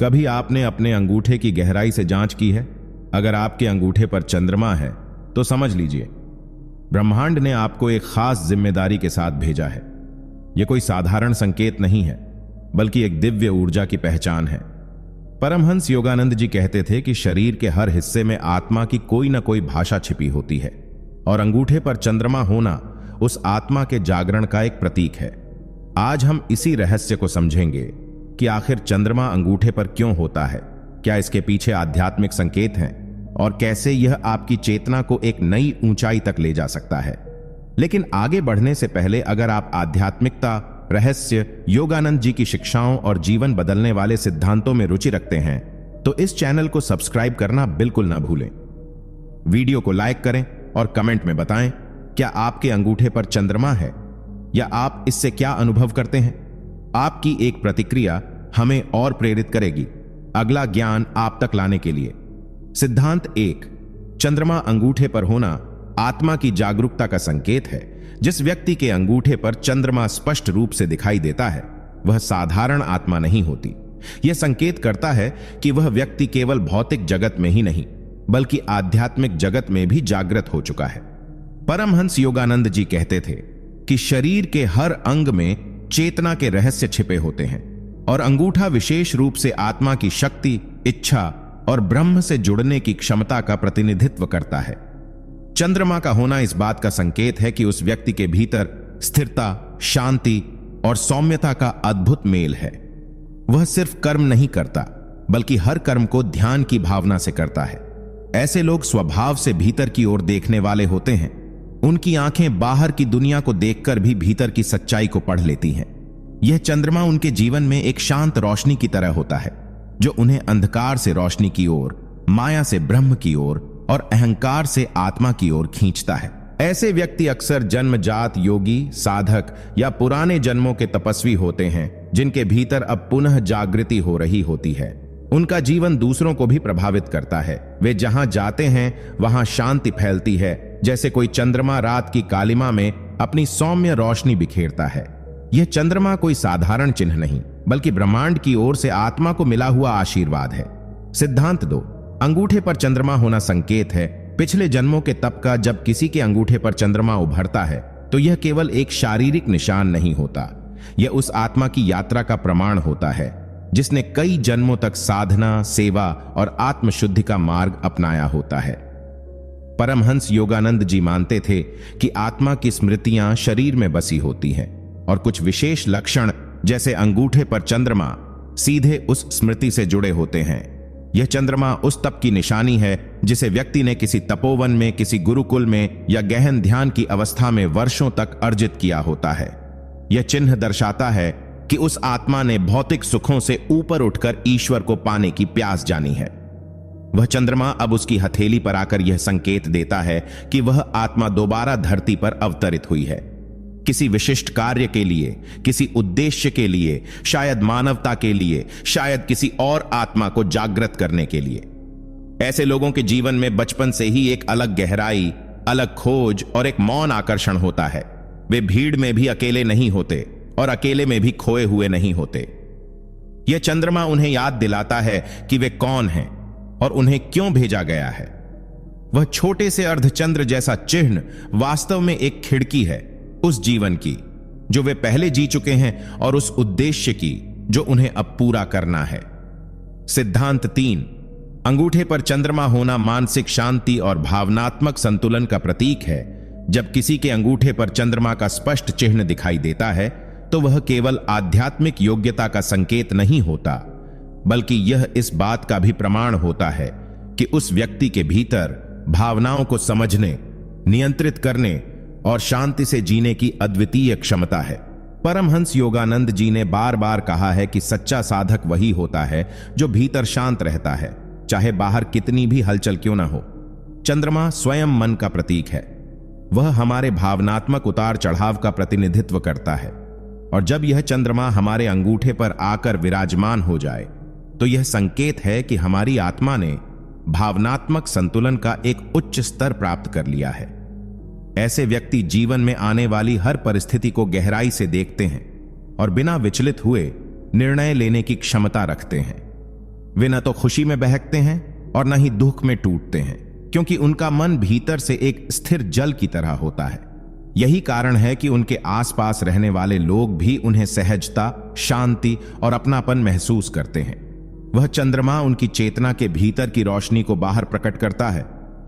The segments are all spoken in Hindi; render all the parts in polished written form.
कभी आपने अपने अंगूठे की गहराई से जांच की है? अगर आपके अंगूठे पर चंद्रमा है तो समझ लीजिए ब्रह्मांड ने आपको एक खास जिम्मेदारी के साथ भेजा है। यह कोई साधारण संकेत नहीं है, बल्कि एक दिव्य ऊर्जा की पहचान है। परमहंस योगानंद जी कहते थे कि शरीर के हर हिस्से में आत्मा की कोई ना कोई भाषा छिपी होती है और अंगूठे पर चंद्रमा होना उस आत्मा के जागरण का एक प्रतीक है। आज हम इसी रहस्य को समझेंगे कि आखिर चंद्रमा अंगूठे पर क्यों होता है, क्या इसके पीछे आध्यात्मिक संकेत हैं और कैसे यह आपकी चेतना को एक नई ऊंचाई तक ले जा सकता है। लेकिन आगे बढ़ने से पहले अगर आप आध्यात्मिकता, रहस्य, योगानंद जी की शिक्षाओं और जीवन बदलने वाले सिद्धांतों में रुचि रखते हैं तो इस चैनल को सब्सक्राइब करना बिल्कुल ना भूलें। वीडियो को लाइक करें और कमेंट में बताएं क्या आपके अंगूठे पर चंद्रमा है या आप इससे क्या अनुभव करते हैं। आपकी एक प्रतिक्रिया हमें और प्रेरित करेगी अगला ज्ञान आप तक लाने के लिए। सिद्धांत 1, चंद्रमा अंगूठे पर होना आत्मा की जागरूकता का संकेत है। जिस व्यक्ति के अंगूठे पर चंद्रमा स्पष्ट रूप से दिखाई देता है वह साधारण आत्मा नहीं होती। यह संकेत करता है कि वह व्यक्ति केवल भौतिक जगत में ही नहीं बल्कि आध्यात्मिक जगत में भी जागृत हो चुका है। परमहंस योगानंद जी कहते थे कि शरीर के हर अंग में चेतना के रहस्य छिपे होते हैं और अंगूठा विशेष रूप से आत्मा की शक्ति, इच्छा और ब्रह्म से जुड़ने की क्षमता का प्रतिनिधित्व करता है। चंद्रमा का होना इस बात का संकेत है कि उस व्यक्ति के भीतर स्थिरता, शांति और सौम्यता का अद्भुत मेल है। वह सिर्फ कर्म नहीं करता बल्कि हर कर्म को ध्यान की भावना से करता है। ऐसे लोग स्वभाव से भीतर की ओर देखने वाले होते हैं। उनकी आंखें बाहर की दुनिया को देखकर भी भीतर की सच्चाई को पढ़ लेती हैं। यह चंद्रमा उनके जीवन में एक शांत रोशनी की तरह होता है जो उन्हें अंधकार से रोशनी की ओर, माया से ब्रह्म की ओर और अहंकार से आत्मा की ओर खींचता है। ऐसे व्यक्ति अक्सर जन्मजात योगी, साधक या पुराने जन्मों के तपस्वी होते हैं जिनके भीतर अब पुनः जागृति हो रही होती है। उनका जीवन दूसरों को भी प्रभावित करता है। वे जहां जाते हैं वहां शांति फैलती है, जैसे कोई चंद्रमा रात की कालिमा में अपनी सौम्य रोशनी बिखेरता है। यह चंद्रमा कोई साधारण चिन्ह नहीं बल्कि ब्रह्मांड की ओर से आत्मा को मिला हुआ आशीर्वाद है। सिद्धांत 2, अंगूठे पर चंद्रमा होना संकेत है पिछले जन्मों के तप का। जब किसी के अंगूठे पर चंद्रमा उभरता है तो यह केवल एक शारीरिक निशान नहीं होता, यह उस आत्मा की यात्रा का प्रमाण होता है जिसने कई जन्मों तक साधना, सेवा और आत्मशुद्धि का मार्ग अपनाया होता है। परमहंस योगानंद जी मानते थे कि आत्मा की स्मृतियां शरीर में बसी होती हैं और कुछ विशेष लक्षण जैसे अंगूठे पर चंद्रमा सीधे उस स्मृति से जुड़े होते हैं। यह चंद्रमा उस तप की निशानी है जिसे व्यक्ति ने किसी तपोवन में, किसी गुरुकुल में या गहन ध्यान की अवस्था में वर्षों तक अर्जित किया होता है। यह चिन्ह दर्शाता है कि उस आत्मा ने भौतिक सुखों से ऊपर उठकर ईश्वर को पाने की प्यास जानी है। वह चंद्रमा अब उसकी हथेली पर आकर यह संकेत देता है कि वह आत्मा दोबारा धरती पर अवतरित हुई है, किसी विशिष्ट कार्य के लिए, किसी उद्देश्य के लिए, शायद मानवता के लिए, शायद किसी और आत्मा को जागृत करने के लिए। ऐसे लोगों के जीवन में बचपन से ही एक अलग गहराई, अलग खोज और एक मौन आकर्षण होता है। वे भीड़ में भी अकेले नहीं होते और अकेले में भी खोए हुए नहीं होते। यह चंद्रमा उन्हें याद दिलाता है कि वे कौन हैं और उन्हें क्यों भेजा गया है। वह छोटे से अर्धचंद्र जैसा चिन्ह वास्तव में एक खिड़की है उस जीवन की जो वे पहले जी चुके हैं और उस उद्देश्य की जो उन्हें अब पूरा करना है। सिद्धांत 3, अंगूठे पर चंद्रमा होना मानसिक शांति और भावनात्मक संतुलन का प्रतीक है। जब किसी के अंगूठे पर चंद्रमा का स्पष्ट चिन्ह दिखाई देता है तो वह केवल आध्यात्मिक योग्यता का संकेत नहीं होता बल्कि यह इस बात का भी प्रमाण होता है कि उस व्यक्ति के भीतर भावनाओं को समझने, नियंत्रित करने और शांति से जीने की अद्वितीय क्षमता है। परमहंस योगानंद जी ने बार बार कहा है कि सच्चा साधक वही होता है जो भीतर शांत रहता है, चाहे बाहर कितनी भी हलचल क्यों ना हो। चंद्रमा स्वयं मन का प्रतीक है। वह हमारे भावनात्मक उतार चढ़ाव का प्रतिनिधित्व करता है और जब यह चंद्रमा हमारे अंगूठे पर आकर विराजमान हो जाए तो यह संकेत है कि हमारी आत्मा ने भावनात्मक संतुलन का एक उच्च स्तर प्राप्त कर लिया है। ऐसे व्यक्ति जीवन में आने वाली हर परिस्थिति को गहराई से देखते हैं और बिना विचलित हुए निर्णय लेने की क्षमता रखते हैं। वे न तो खुशी में बहकते हैं और न ही दुख में टूटते हैं, क्योंकि उनका मन भीतर से एक स्थिर जल की तरह होता है। यही कारण है कि उनके आसपास रहने वाले लोग भी उन्हें सहजता, शांति और अपनापन महसूस करते हैं। वह चंद्रमा उनकी चेतना के भीतर की रोशनी को बाहर प्रकट करता है,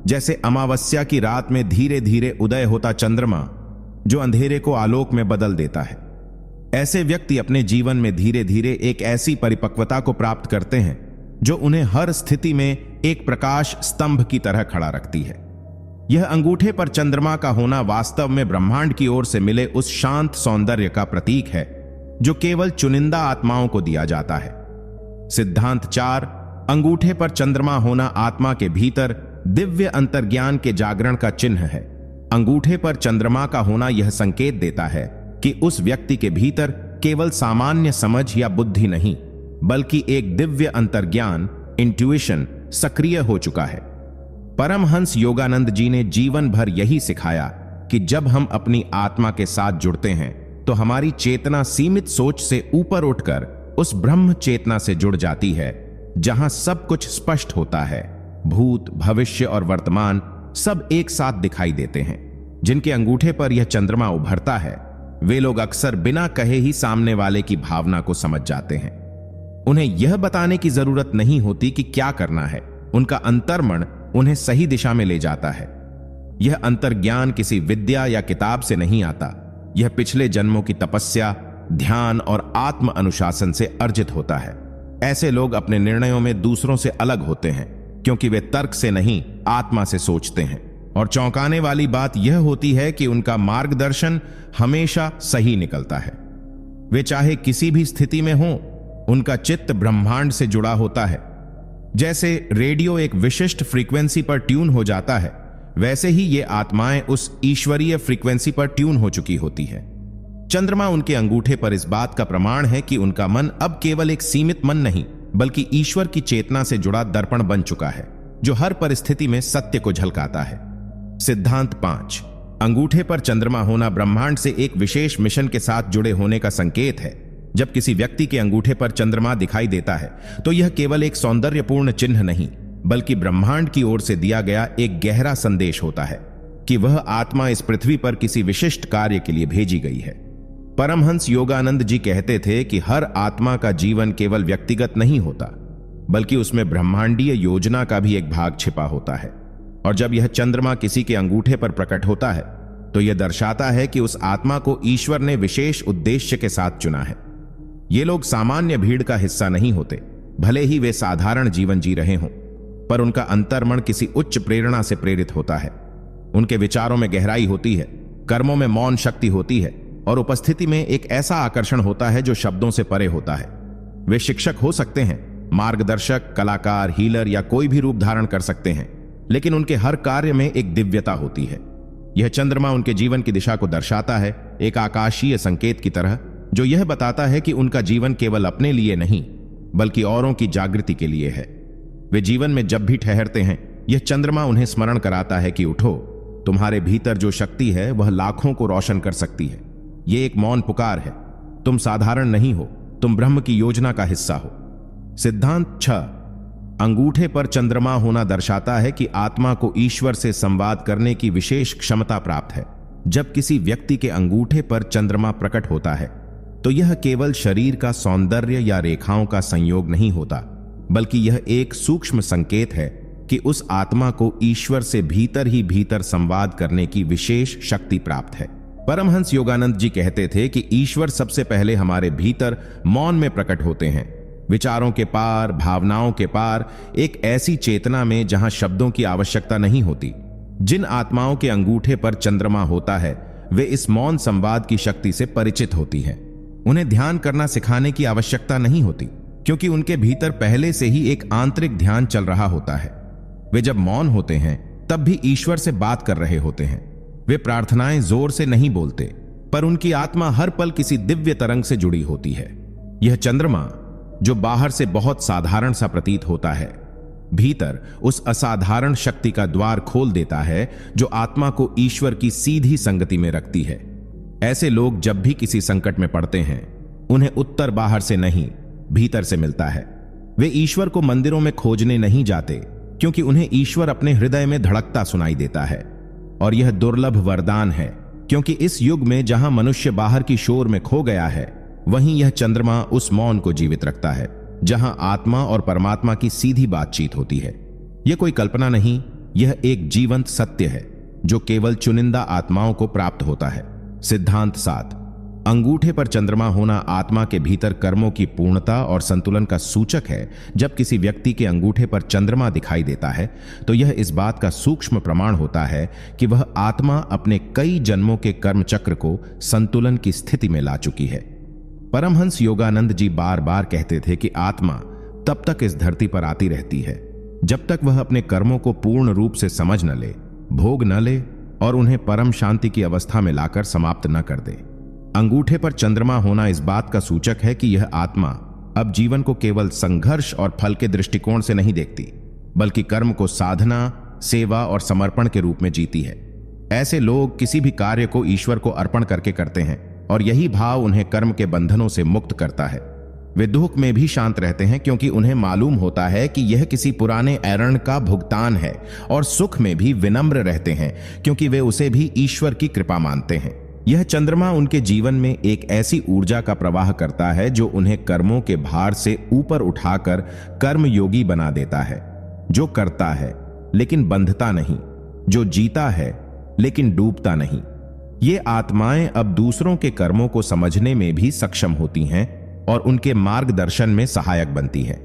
जैसे अमावस्या की रात में धीरे धीरे उदय होता चंद्रमा जो अंधेरे को आलोक में बदल देता है। ऐसे व्यक्ति अपने जीवन में धीरे धीरे एक ऐसी परिपक्वता को प्राप्त करते हैं जो उन्हें हर स्थिति में एक प्रकाश स्तंभ की तरह खड़ा रखती है। यह अंगूठे पर चंद्रमा का होना वास्तव में ब्रह्मांड की ओर से मिले उस शांत सौंदर्य का प्रतीक है जो केवल चुनिंदा आत्माओं को दिया जाता है। सिद्धांत 4, अंगूठे पर चंद्रमा होना आत्मा के भीतर दिव्य अंतर्ज्ञान के जागरण का चिन्ह है। अंगूठे पर चंद्रमा का होना यह संकेत देता है कि उस व्यक्ति के भीतर केवल सामान्य समझ या बुद्धि नहीं, बल्कि एक दिव्य अंतर्ज्ञान, इंट्यूशन सक्रिय हो चुका है। परमहंस योगानंद जी ने जीवन भर यही सिखाया कि जब हम अपनी आत्मा के साथ जुड़ते हैं तो हमारी चेतना सीमित सोच से ऊपर उठकर उस ब्रह्म चेतना से जुड़ जाती है, जहां सब कुछ स्पष्ट होता है। भूत, भविष्य और वर्तमान सब एक साथ दिखाई देते हैं। जिनके अंगूठे पर यह चंद्रमा उभरता है, वे लोग अक्सर बिना कहे ही सामने वाले की भावना को समझ जाते हैं। उन्हें यह बताने की जरूरत नहीं होती कि क्या करना है, उनका अंतर्मन उन्हें सही दिशा में ले जाता है। यह अंतर्ज्ञान किसी विद्या या किताब से नहीं आता, यह पिछले जन्मों की तपस्या, ध्यान और आत्म अनुशासन से अर्जित होता है। ऐसे लोग अपने निर्णयों में दूसरों से अलग होते हैं, क्योंकि वे तर्क से नहीं, आत्मा से सोचते हैं। और चौंकाने वाली बात यह होती है कि उनका मार्गदर्शन हमेशा सही निकलता है। वे चाहे किसी भी स्थिति में हों, उनका चित्त ब्रह्मांड से जुड़ा होता है। जैसे रेडियो एक विशिष्ट फ्रीक्वेंसी पर ट्यून हो जाता है, वैसे ही ये आत्माएं उस ईश्वरीय फ्रीक्वेंसी पर ट्यून हो चुकी होती है। चंद्रमा उनके अंगूठे पर इस बात का प्रमाण है कि उनका मन अब केवल एक सीमित मन नहीं, बल्कि ईश्वर की चेतना से जुड़ा दर्पण बन चुका है, जो हर परिस्थिति में सत्य को झलकाता है। सिद्धांत 5, अंगूठे पर चंद्रमा होना ब्रह्मांड से एक विशेष मिशन के साथ जुड़े होने का संकेत है। जब किसी व्यक्ति के अंगूठे पर चंद्रमा दिखाई देता है, तो यह केवल एक सौंदर्यपूर्ण चिन्ह नहीं, बल्कि ब्रह्मांड की ओर से दिया गया एक गहरा संदेश होता है कि वह आत्मा इस पृथ्वी पर किसी विशिष्ट कार्य के लिए भेजी गई है। परमहंस योगानंद जी कहते थे कि हर आत्मा का जीवन केवल व्यक्तिगत नहीं होता, बल्कि उसमें ब्रह्मांडीय योजना का भी एक भाग छिपा होता है। और जब यह चंद्रमा किसी के अंगूठे पर प्रकट होता है, तो यह दर्शाता है कि उस आत्मा को ईश्वर ने विशेष उद्देश्य के साथ चुना है। ये लोग सामान्य भीड़ का हिस्सा नहीं होते, भले ही वे साधारण जीवन जी रहे हों, पर उनका अंतर्मन किसी उच्च प्रेरणा से प्रेरित होता है। उनके विचारों में गहराई होती है, कर्मों में मौन शक्ति होती है, और उपस्थिति में एक ऐसा आकर्षण होता है जो शब्दों से परे होता है। वे शिक्षक हो सकते हैं, मार्गदर्शक, कलाकार, हीलर या कोई भी रूप धारण कर सकते हैं, लेकिन उनके हर कार्य में एक दिव्यता होती है। यह चंद्रमा उनके जीवन की दिशा को दर्शाता है, एक आकाशीय संकेत की तरह, जो यह बताता है कि उनका जीवन केवल अपने लिए नहीं, बल्कि औरों की जागृति के लिए है। वे जीवन में जब भी ठहरते हैं, यह चंद्रमा उन्हें स्मरण कराता है कि उठो, तुम्हारे भीतर जो शक्ति है वह लाखों को रोशन कर सकती है। यह एक मौन पुकार है, तुम साधारण नहीं हो, तुम ब्रह्म की योजना का हिस्सा हो। सिद्धांत 6, अंगूठे पर चंद्रमा होना दर्शाता है कि आत्मा को ईश्वर से संवाद करने की विशेष क्षमता प्राप्त है। जब किसी व्यक्ति के अंगूठे पर चंद्रमा प्रकट होता है, तो यह केवल शरीर का सौंदर्य या रेखाओं का संयोग नहीं होता, बल्कि यह एक सूक्ष्म संकेत है कि उस आत्मा को ईश्वर से भीतर ही भीतर संवाद करने की विशेष शक्ति प्राप्त है। परमहंस योगानंद जी कहते थे कि ईश्वर सबसे पहले हमारे भीतर मौन में प्रकट होते हैं, विचारों के पार, भावनाओं के पार, एक ऐसी चेतना में जहां शब्दों की आवश्यकता नहीं होती। जिन आत्माओं के अंगूठे पर चंद्रमा होता है, वे इस मौन संवाद की शक्ति से परिचित होती हैं। उन्हें ध्यान करना सिखाने की आवश्यकता नहीं होती, क्योंकि उनके भीतर पहले से ही एक आंतरिक ध्यान चल रहा होता है। वे जब मौन होते हैं, तब भी ईश्वर से बात कर रहे होते हैं। वे प्रार्थनाएं जोर से नहीं बोलते, पर उनकी आत्मा हर पल किसी दिव्य तरंग से जुड़ी होती है। यह चंद्रमा, जो बाहर से बहुत साधारण सा प्रतीत होता है, भीतर उस असाधारण शक्ति का द्वार खोल देता है जो आत्मा को ईश्वर की सीधी संगति में रखती है। ऐसे लोग जब भी किसी संकट में पड़ते हैं, उन्हें उत्तर बाहर से नहीं, भीतर से मिलता है। वे ईश्वर को मंदिरों में खोजने नहीं जाते, क्योंकि उन्हें ईश्वर अपने हृदय में धड़कता सुनाई देता है। और यह दुर्लभ वरदान है, क्योंकि इस युग में जहां मनुष्य बाहर की शोर में खो गया है, वहीं यह चंद्रमा उस मौन को जीवित रखता है जहां आत्मा और परमात्मा की सीधी बातचीत होती है। यह कोई कल्पना नहीं, यह एक जीवंत सत्य है जो केवल चुनिंदा आत्माओं को प्राप्त होता है। सिद्धांत 7। अंगूठे पर चंद्रमा होना आत्मा के भीतर कर्मों की पूर्णता और संतुलन का सूचक है। जब किसी व्यक्ति के अंगूठे पर चंद्रमा दिखाई देता है तो यह इस बात का सूक्ष्म प्रमाण होता है कि वह आत्मा अपने कई जन्मों के कर्म चक्र को संतुलन की स्थिति में ला चुकी है। परमहंस योगानंद जी बार बार कहते थे कि आत्मा तब तक इस धरती पर आती रहती है जब तक वह अपने कर्मों को पूर्ण रूप से समझ न ले, भोग न ले और उन्हें परम शांति की अवस्था में लाकर समाप्त न कर दे। अंगूठे पर चंद्रमा होना इस बात का सूचक है कि यह आत्मा अब जीवन को केवल संघर्ष और फल के दृष्टिकोण से नहीं देखती, बल्कि कर्म को साधना, सेवा और समर्पण के रूप में जीती है। ऐसे लोग किसी भी कार्य को ईश्वर को अर्पण करके करते हैं और यही भाव उन्हें कर्म के बंधनों से मुक्त करता है। वे दुख में भी शांत रहते हैं, क्योंकि उन्हें मालूम होता है कि यह किसी पुराने एरण का भुगतान है, और सुख में भी विनम्र रहते हैं, क्योंकि वे उसे भी ईश्वर की कृपा मानते हैं। यह चंद्रमा उनके जीवन में एक ऐसी ऊर्जा का प्रवाह करता है जो उन्हें कर्मों के भार से ऊपर उठाकर कर्म योगी बना देता है, जो करता है लेकिन बंधता नहीं, जो जीता है लेकिन डूबता नहीं। ये आत्माएं अब दूसरों के कर्मों को समझने में भी सक्षम होती हैं और उनके मार्गदर्शन में सहायक बनती है।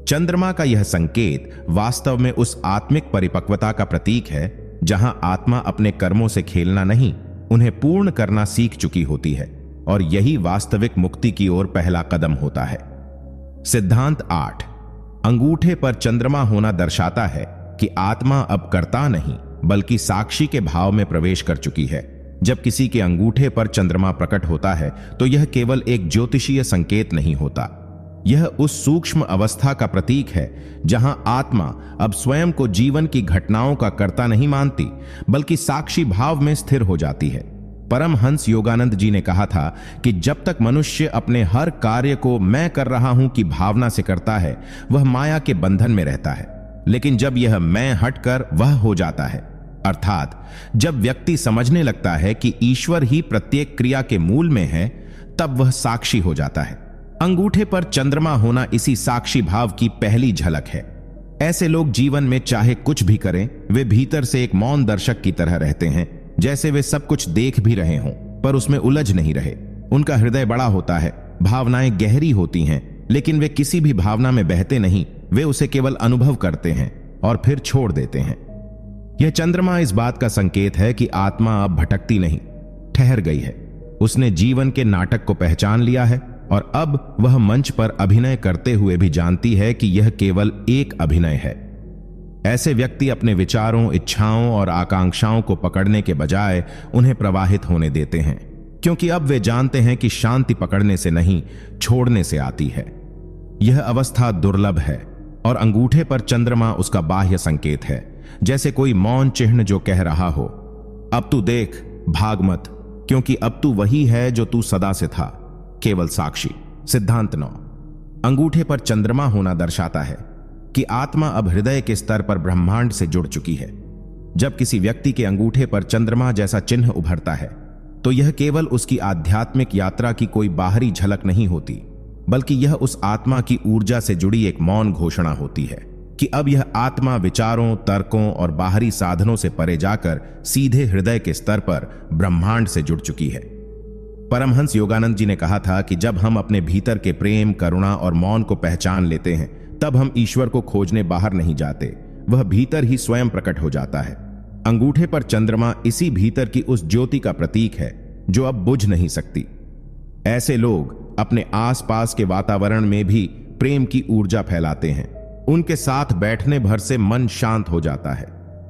चंद्रमा का यह संकेत वास्तव में उस आत्मिक परिपक्वता का प्रतीक है जहां आत्मा अपने कर्मों से खेलना नहीं, उन्हें पूर्ण करना सीख चुकी होती है, और यही वास्तविक मुक्ति की ओर पहला कदम होता है। सिद्धांत 8। अंगूठे पर चंद्रमा होना दर्शाता है कि आत्मा अब कर्ता नहीं बल्कि साक्षी के भाव में प्रवेश कर चुकी है। जब किसी के अंगूठे पर चंद्रमा प्रकट होता है तो यह केवल एक ज्योतिषीय संकेत नहीं होता, यह उस सूक्ष्म अवस्था का प्रतीक है जहां आत्मा अब स्वयं को जीवन की घटनाओं का कर्ता नहीं मानती, बल्कि साक्षी भाव में स्थिर हो जाती है। परमहंस योगानंद जी ने कहा था कि जब तक मनुष्य अपने हर कार्य को मैं कर रहा हूं की भावना से करता है, वह माया के बंधन में रहता है। लेकिन जब यह मैं हटकर वह हो जाता है, अर्थात जब व्यक्ति समझने लगता है कि ईश्वर ही प्रत्येक क्रिया के मूल में है, तब वह साक्षी हो जाता है। अंगूठे पर चंद्रमा होना इसी साक्षी भाव की पहली झलक है। ऐसे लोग जीवन में चाहे कुछ भी करें, वे भीतर से एक मौन दर्शक की तरह रहते हैं, जैसे वे सब कुछ देख भी रहे हों पर उसमें उलझ नहीं रहे। उनका हृदय बड़ा होता है, भावनाएं गहरी होती हैं, लेकिन वे किसी भी भावना में बहते नहीं, वे उसे केवल अनुभव करते हैं और फिर छोड़ देते हैं। यह चंद्रमा इस बात का संकेत है कि आत्मा अब भटकती नहीं, ठहर गई है। उसने जीवन के नाटक को पहचान लिया है और अब वह मंच पर अभिनय करते हुए भी जानती है कि यह केवल एक अभिनय है। ऐसे व्यक्ति अपने विचारों, इच्छाओं और आकांक्षाओं को पकड़ने के बजाय उन्हें प्रवाहित होने देते हैं, क्योंकि अब वे जानते हैं कि शांति पकड़ने से नहीं, छोड़ने से आती है। यह अवस्था दुर्लभ है और अंगूठे पर चंद्रमा उसका बाह्य संकेत है, जैसे कोई मौन चिन्ह जो कह रहा हो, अब तू देख, भाग मत, क्योंकि अब तू वही है जो तू सदा से था, केवल साक्षी। सिद्धांत 9। अंगूठे पर चंद्रमा होना दर्शाता है कि आत्मा अब हृदय के स्तर पर ब्रह्मांड से जुड़ चुकी है। जब किसी व्यक्ति के अंगूठे पर चंद्रमा जैसा चिन्ह उभरता है तो यह केवल उसकी आध्यात्मिक यात्रा की कोई बाहरी झलक नहीं होती, बल्कि यह उस आत्मा की ऊर्जा से जुड़ी एक मौन घोषणा होती है कि अब यह आत्मा विचारों, तर्कों और बाहरी साधनों से परे जाकर सीधे हृदय के स्तर पर ब्रह्मांड से जुड़ चुकी है। परमहंस योगानंद जी ने कहा था कि जब हम अपने भीतर के प्रेम, करुणा और मौन को पहचान लेते हैं, तब हम ईश्वर को खोजने बाहर नहीं जाते, वह भीतर ही स्वयं प्रकट हो जाता है। अंगूठे पर चंद्रमा इसी भीतर की उस ज्योति का प्रतीक है जो अब बुझ नहीं सकती। ऐसे लोग अपने आसपास के वातावरण में भी प्रेम की ऊर्जा फैलाते हैं। उनके साथ बैठने भर से मन शांत हो जाता है,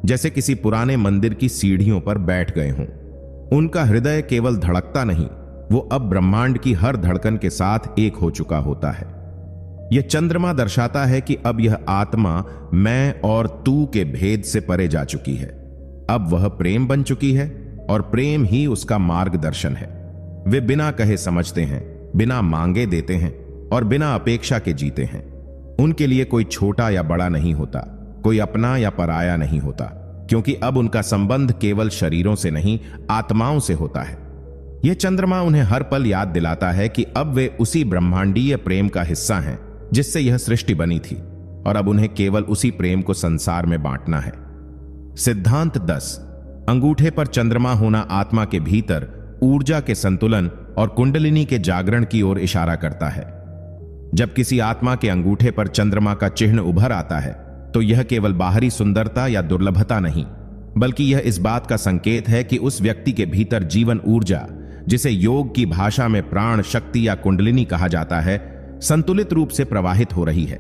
जैसे किसी पुराने मंदिर की सीढ़ियों पर बैठ गए हों। उनका हृदय केवल धड़कता नहीं, वो अब ब्रह्मांड की हर धड़कन के साथ एक हो चुका होता है। यह चंद्रमा दर्शाता है कि अब यह आत्मा मैं और तू के भेद से परे जा चुकी है। अब वह प्रेम बन चुकी है और प्रेम ही उसका मार्गदर्शन है। वे बिना कहे समझते हैं, बिना मांगे देते हैं और बिना अपेक्षा के जीते हैं। उनके लिए कोई छोटा या बड़ा नहीं होता, कोई अपना या पराया नहीं होता, क्योंकि अब उनका संबंध केवल शरीरों से नहीं, आत्माओं से होता है। यह चंद्रमा उन्हें हर पल याद दिलाता है कि अब वे उसी ब्रह्मांडीय प्रेम का हिस्सा हैं जिससे यह सृष्टि बनी थी, और अब उन्हें केवल उसी प्रेम को संसार में बांटना है। सिद्धांत 10। अंगूठे पर चंद्रमा होना आत्मा के भीतर ऊर्जा के संतुलन और कुंडलिनी के जागरण की ओर इशारा करता है। जब किसी आत्मा के अंगूठे पर चंद्रमा का चिन्ह उभर आता है तो यह केवल बाहरी सुंदरता या दुर्लभता नहीं, बल्कि यह इस बात का संकेत है कि उस व्यक्ति के भीतर जीवन ऊर्जा, जिसे योग की भाषा में प्राण शक्ति या कुंडलिनी कहा जाता है, संतुलित रूप से प्रवाहित हो रही है।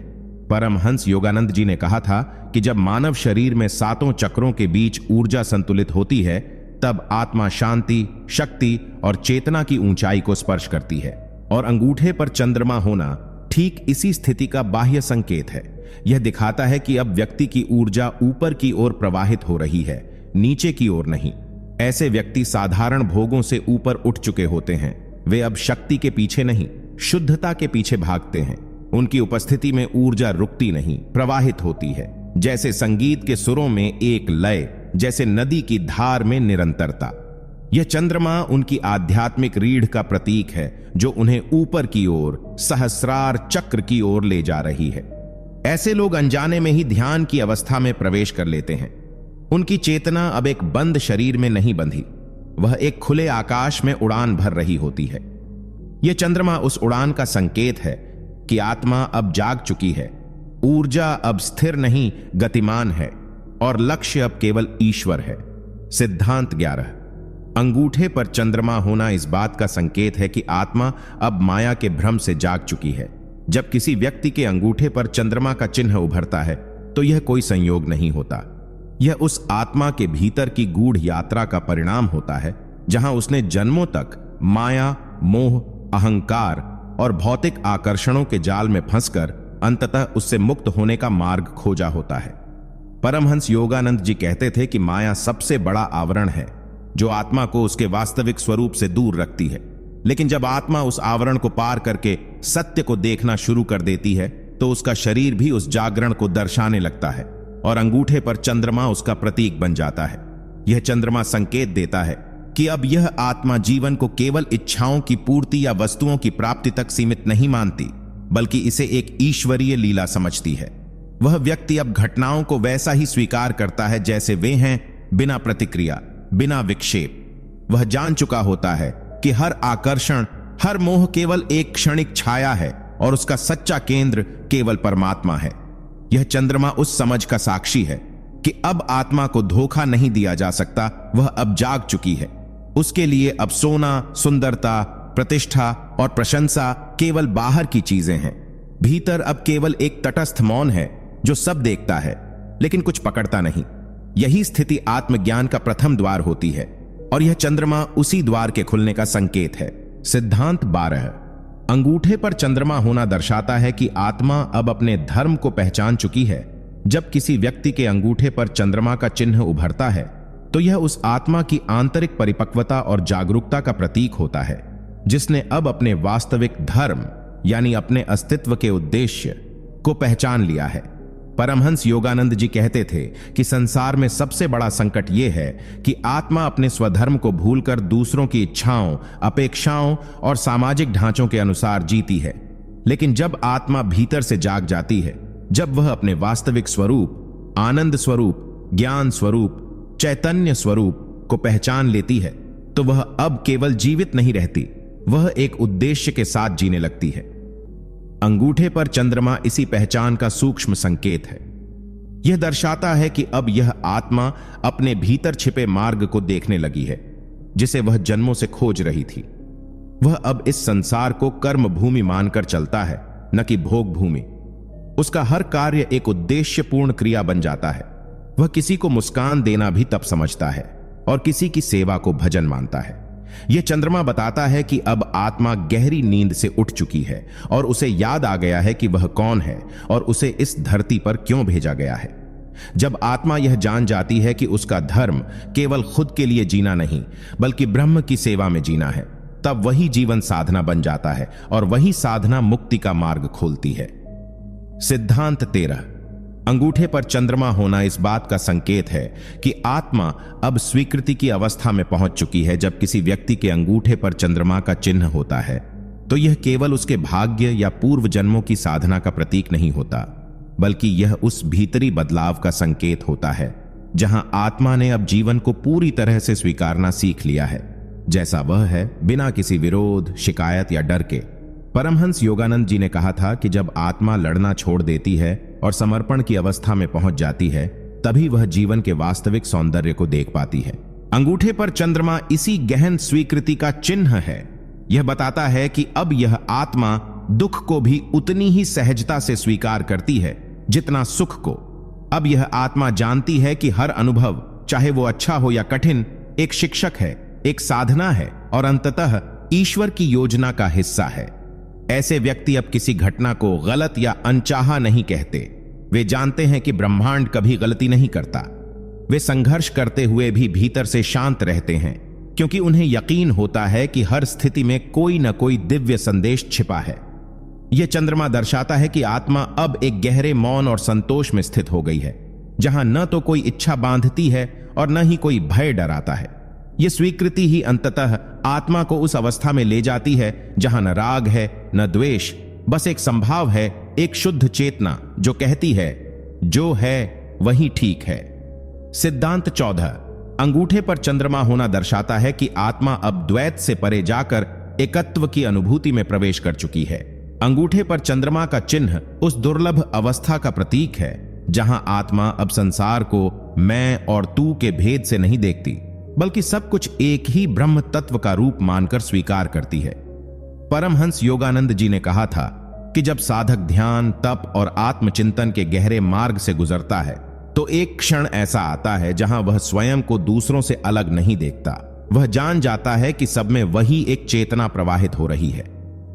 परमहंस योगानंद जी ने कहा था कि जब मानव शरीर में 7 चक्रों के बीच ऊर्जा संतुलित होती है, तब आत्मा शांति, शक्ति और चेतना की ऊंचाई को स्पर्श करती है। और अंगूठे पर चंद्रमा होना ठीक इसी स्थिति का बाह्य संकेत है। यह दिखाता है कि अब व्यक्ति की ऊर्जा ऊपर की ओर प्रवाहित हो रही है, नीचे की ओर नहीं। ऐसे व्यक्ति साधारण भोगों से ऊपर उठ चुके होते हैं। वे अब शक्ति के पीछे नहीं, शुद्धता के पीछे भागते हैं। उनकी उपस्थिति में ऊर्जा रुकती नहीं, प्रवाहित होती है, जैसे संगीत के सुरों में एक लय, जैसे नदी की धार में निरंतरता। यह चंद्रमा उनकी आध्यात्मिक रीढ़ का प्रतीक है, जो उन्हें ऊपर की ओर, सहस्रार चक्र की ओर ले जा रही है। ऐसे लोग अनजाने में ही ध्यान की अवस्था में प्रवेश कर लेते हैं। उनकी चेतना अब एक बंद शरीर में नहीं बंधी, वह एक खुले आकाश में उड़ान भर रही होती है। यह चंद्रमा उस उड़ान का संकेत है कि आत्मा अब जाग चुकी है, ऊर्जा अब स्थिर नहीं, गतिमान है, और लक्ष्य अब केवल ईश्वर है। सिद्धांत 11। अंगूठे पर चंद्रमा होना इस बात का संकेत है कि आत्मा अब माया के भ्रम से जाग चुकी है। जब किसी व्यक्ति के अंगूठे पर चंद्रमा का चिन्ह उभरता है तो यह कोई संयोग नहीं होता। यह उस आत्मा के भीतर की गूढ़ यात्रा का परिणाम होता है, जहां उसने जन्मों तक माया, मोह, अहंकार और भौतिक आकर्षणों के जाल में फंसकर अंततः उससे मुक्त होने का मार्ग खोजा होता है। परमहंस योगानंद जी कहते थे कि माया सबसे बड़ा आवरण है जो आत्मा को उसके वास्तविक स्वरूप से दूर रखती है। लेकिन जब आत्मा उस आवरण को पार करके सत्य को देखना शुरू कर देती है तो उसका शरीर भी उस जागरण को दर्शाने लगता है, और अंगूठे पर चंद्रमा उसका प्रतीक बन जाता है। यह चंद्रमा संकेत देता है कि अब यह आत्मा जीवन को केवल इच्छाओं की पूर्ति या वस्तुओं की प्राप्ति तक सीमित नहीं मानती, बल्कि इसे एक ईश्वरीय लीला समझती है। वह व्यक्ति अब घटनाओं को वैसा ही स्वीकार करता है जैसे वे हैं, बिना प्रतिक्रिया, बिना विक्षेप। वह जान चुका होता है कि हर आकर्षण, हर मोह केवल एक क्षणिक छाया है और उसका सच्चा केंद्र केवल परमात्मा है। यह चंद्रमा उस समझ का साक्षी है कि अब आत्मा को धोखा नहीं दिया जा सकता, वह अब जाग चुकी है। उसके लिए अब सोना, सुंदरता, प्रतिष्ठा और प्रशंसा केवल बाहर की चीजें हैं। भीतर अब केवल एक तटस्थ मौन है जो सब देखता है लेकिन कुछ पकड़ता नहीं। यही स्थिति आत्मज्ञान का प्रथम द्वार होती है, और यह चंद्रमा उसी द्वार के खुलने का संकेत है। सिद्धांत 12। अंगूठे पर चंद्रमा होना दर्शाता है कि आत्मा अब अपने धर्म को पहचान चुकी है। जब किसी व्यक्ति के अंगूठे पर चंद्रमा का चिन्ह उभरता है तो यह उस आत्मा की आंतरिक परिपक्वता और जागरूकता का प्रतीक होता है, जिसने अब अपने वास्तविक धर्म यानी अपने अस्तित्व के उद्देश्य को पहचान लिया है। परमहंस योगानंद जी कहते थे कि संसार में सबसे बड़ा संकट यह है कि आत्मा अपने स्वधर्म को भूलकर दूसरों की इच्छाओं, अपेक्षाओं और सामाजिक ढांचों के अनुसार जीती है। लेकिन जब आत्मा भीतर से जाग जाती है, जब वह अपने वास्तविक स्वरूप, आनंद स्वरूप, ज्ञान स्वरूप, चैतन्य स्वरूप को पहचान लेती है, तो वह अब केवल जीवित नहीं रहती, वह एक उद्देश्य के साथ जीने लगती है। अंगूठे पर चंद्रमा इसी पहचान का सूक्ष्म संकेत है। यह दर्शाता है कि अब यह आत्मा अपने भीतर छिपे मार्ग को देखने लगी है, जिसे वह जन्मों से खोज रही थी। वह अब इस संसार को कर्म भूमि मानकर चलता है, न कि भोग भूमि। उसका हर कार्य एक उद्देश्यपूर्ण क्रिया बन जाता है। वह किसी को मुस्कान देना भी तप समझता है और किसी की सेवा को भजन मानता है। यह चंद्रमा बताता है कि अब आत्मा गहरी नींद से उठ चुकी है और उसे याद आ गया है कि वह कौन है और उसे इस धरती पर क्यों भेजा गया है। जब आत्मा यह जान जाती है कि उसका धर्म केवल खुद के लिए जीना नहीं, बल्कि ब्रह्म की सेवा में जीना है, तब वही जीवन साधना बन जाता है और वही साधना मुक्ति का मार्ग खोलती है। सिद्धांत 13। अंगूठे पर चंद्रमा होना इस बात का संकेत है कि आत्मा अब स्वीकृति की अवस्था में पहुंच चुकी है। जब किसी व्यक्ति के अंगूठे पर चंद्रमा का चिन्ह होता है तो यह केवल उसके भाग्य या पूर्व जन्मों की साधना का प्रतीक नहीं होता, बल्कि यह उस भीतरी बदलाव का संकेत होता है जहां आत्मा ने अब जीवन को पूरी तरह से स्वीकारना सीख लिया है जैसा वह है, बिना किसी विरोध, शिकायत या डर के। परमहंस योगानंद जी ने कहा था कि जब आत्मा लड़ना छोड़ देती है और समर्पण की अवस्था में पहुंच जाती है, तभी वह जीवन के वास्तविक सौंदर्य को देख पाती है। अंगूठे पर चंद्रमा इसी गहन स्वीकृति का चिन्ह है। यह बताता है कि अब यह आत्मा दुख को भी उतनी ही सहजता से स्वीकार करती है जितना सुख को। अब यह आत्मा जानती है कि हर अनुभव, चाहे वो अच्छा हो या कठिन, एक शिक्षक है, एक साधना है और अंततः ईश्वर की योजना का हिस्सा है। ऐसे व्यक्ति अब किसी घटना को गलत या अनचाहा नहीं कहते। वे जानते हैं कि ब्रह्मांड कभी गलती नहीं करता। वे संघर्ष करते हुए भी भीतर से शांत रहते हैं, क्योंकि उन्हें यकीन होता है कि हर स्थिति में कोई न कोई दिव्य संदेश छिपा है। यह चंद्रमा दर्शाता है कि आत्मा अब एक गहरे मौन और संतोष में स्थित हो गई है, जहां न तो कोई इच्छा बांधती है और न ही कोई भय डराता है। यह स्वीकृति ही अंततः आत्मा को उस अवस्था में ले जाती है जहां न राग है न द्वेष, बस एक संभाव है, एक शुद्ध चेतना जो कहती है जो है वही ठीक है। सिद्धांत 14। अंगूठे पर चंद्रमा होना दर्शाता है कि आत्मा अब द्वैत से परे जाकर एकत्व की अनुभूति में प्रवेश कर चुकी है। अंगूठे पर चंद्रमा का चिन्ह उस दुर्लभ अवस्था का प्रतीक है जहां आत्मा अब संसार को मैं और तू के भेद से नहीं देखती, बल्कि सब कुछ एक ही ब्रह्म तत्व का रूप मानकर स्वीकार करती है। परमहंस योगानंद जी ने कहा था कि जब साधक ध्यान, तप और आत्मचिंतन के गहरे मार्ग से गुजरता है तो एक क्षण ऐसा आता है जहां वह स्वयं को दूसरों से अलग नहीं देखता। वह जान जाता है कि सब में वही एक चेतना प्रवाहित हो रही है।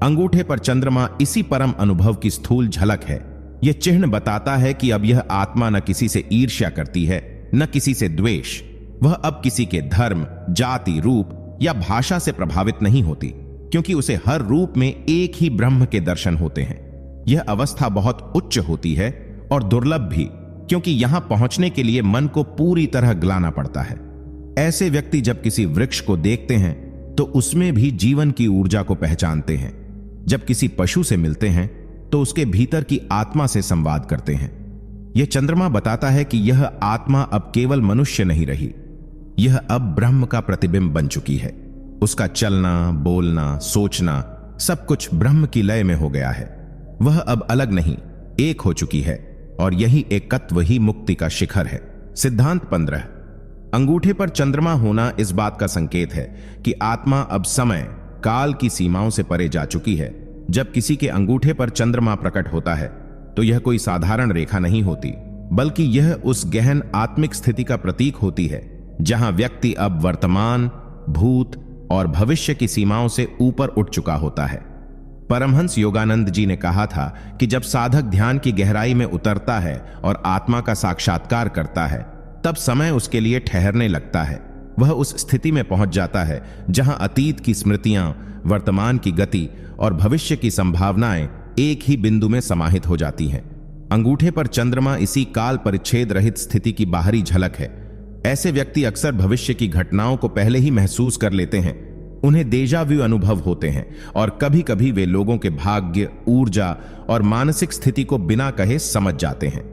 अंगूठे पर चंद्रमा इसी परम अनुभव की स्थूल झलक है। यह चिन्ह बताता है कि अब यह आत्मा न किसी से ईर्ष्या करती है, न किसी से द्वेष। वह अब किसी के धर्म, जाति, रूप या भाषा से प्रभावित नहीं होती, क्योंकि उसे हर रूप में एक ही ब्रह्म के दर्शन होते हैं। यह अवस्था बहुत उच्च होती है और दुर्लभ भी, क्योंकि यहां पहुंचने के लिए मन को पूरी तरह गलाना पड़ता है। ऐसे व्यक्ति जब किसी वृक्ष को देखते हैं तो उसमें भी जीवन की ऊर्जा को पहचानते हैं। जब किसी पशु से मिलते हैं तो उसके भीतर की आत्मा से संवाद करते हैं। यह चंद्रमा बताता है कि यह आत्मा अब केवल मनुष्य नहीं रही, यह अब ब्रह्म का प्रतिबिंब बन चुकी है। उसका चलना, बोलना, सोचना सब कुछ ब्रह्म की लय में हो गया है। वह अब अलग नहीं, एक हो चुकी है और यही एकत्व ही मुक्ति का शिखर है। सिद्धांत 15। अंगूठे पर चंद्रमा होना इस बात का संकेत है कि आत्मा अब समय, काल की सीमाओं से परे जा चुकी है। जब किसी के अंगूठे पर चंद्रमा प्रकट होता है तो यह कोई साधारण रेखा नहीं होती, बल्कि यह उस गहन आत्मिक स्थिति का प्रतीक होती है जहां व्यक्ति अब वर्तमान, भूत और भविष्य की सीमाओं से ऊपर उठ चुका होता है। परमहंस योगानंद जी ने कहा था कि जब साधक ध्यान की गहराई में उतरता है और आत्मा का साक्षात्कार करता है, तब समय उसके लिए ठहरने लगता है। वह उस स्थिति में पहुंच जाता है जहां अतीत की स्मृतियां, वर्तमान की गति और भविष्य की संभावनाएं एक ही बिंदु में समाहित हो जाती हैं। अंगूठे पर चंद्रमा इसी काल परिच्छेद रहित स्थिति की बाहरी झलक है। ऐसे व्यक्ति अक्सर भविष्य की घटनाओं को पहले ही महसूस कर लेते हैं। उन्हें डेजा व्यू अनुभव होते हैं और कभी कभी वे लोगों के भाग्य, ऊर्जा और मानसिक स्थिति को बिना कहे समझ जाते हैं।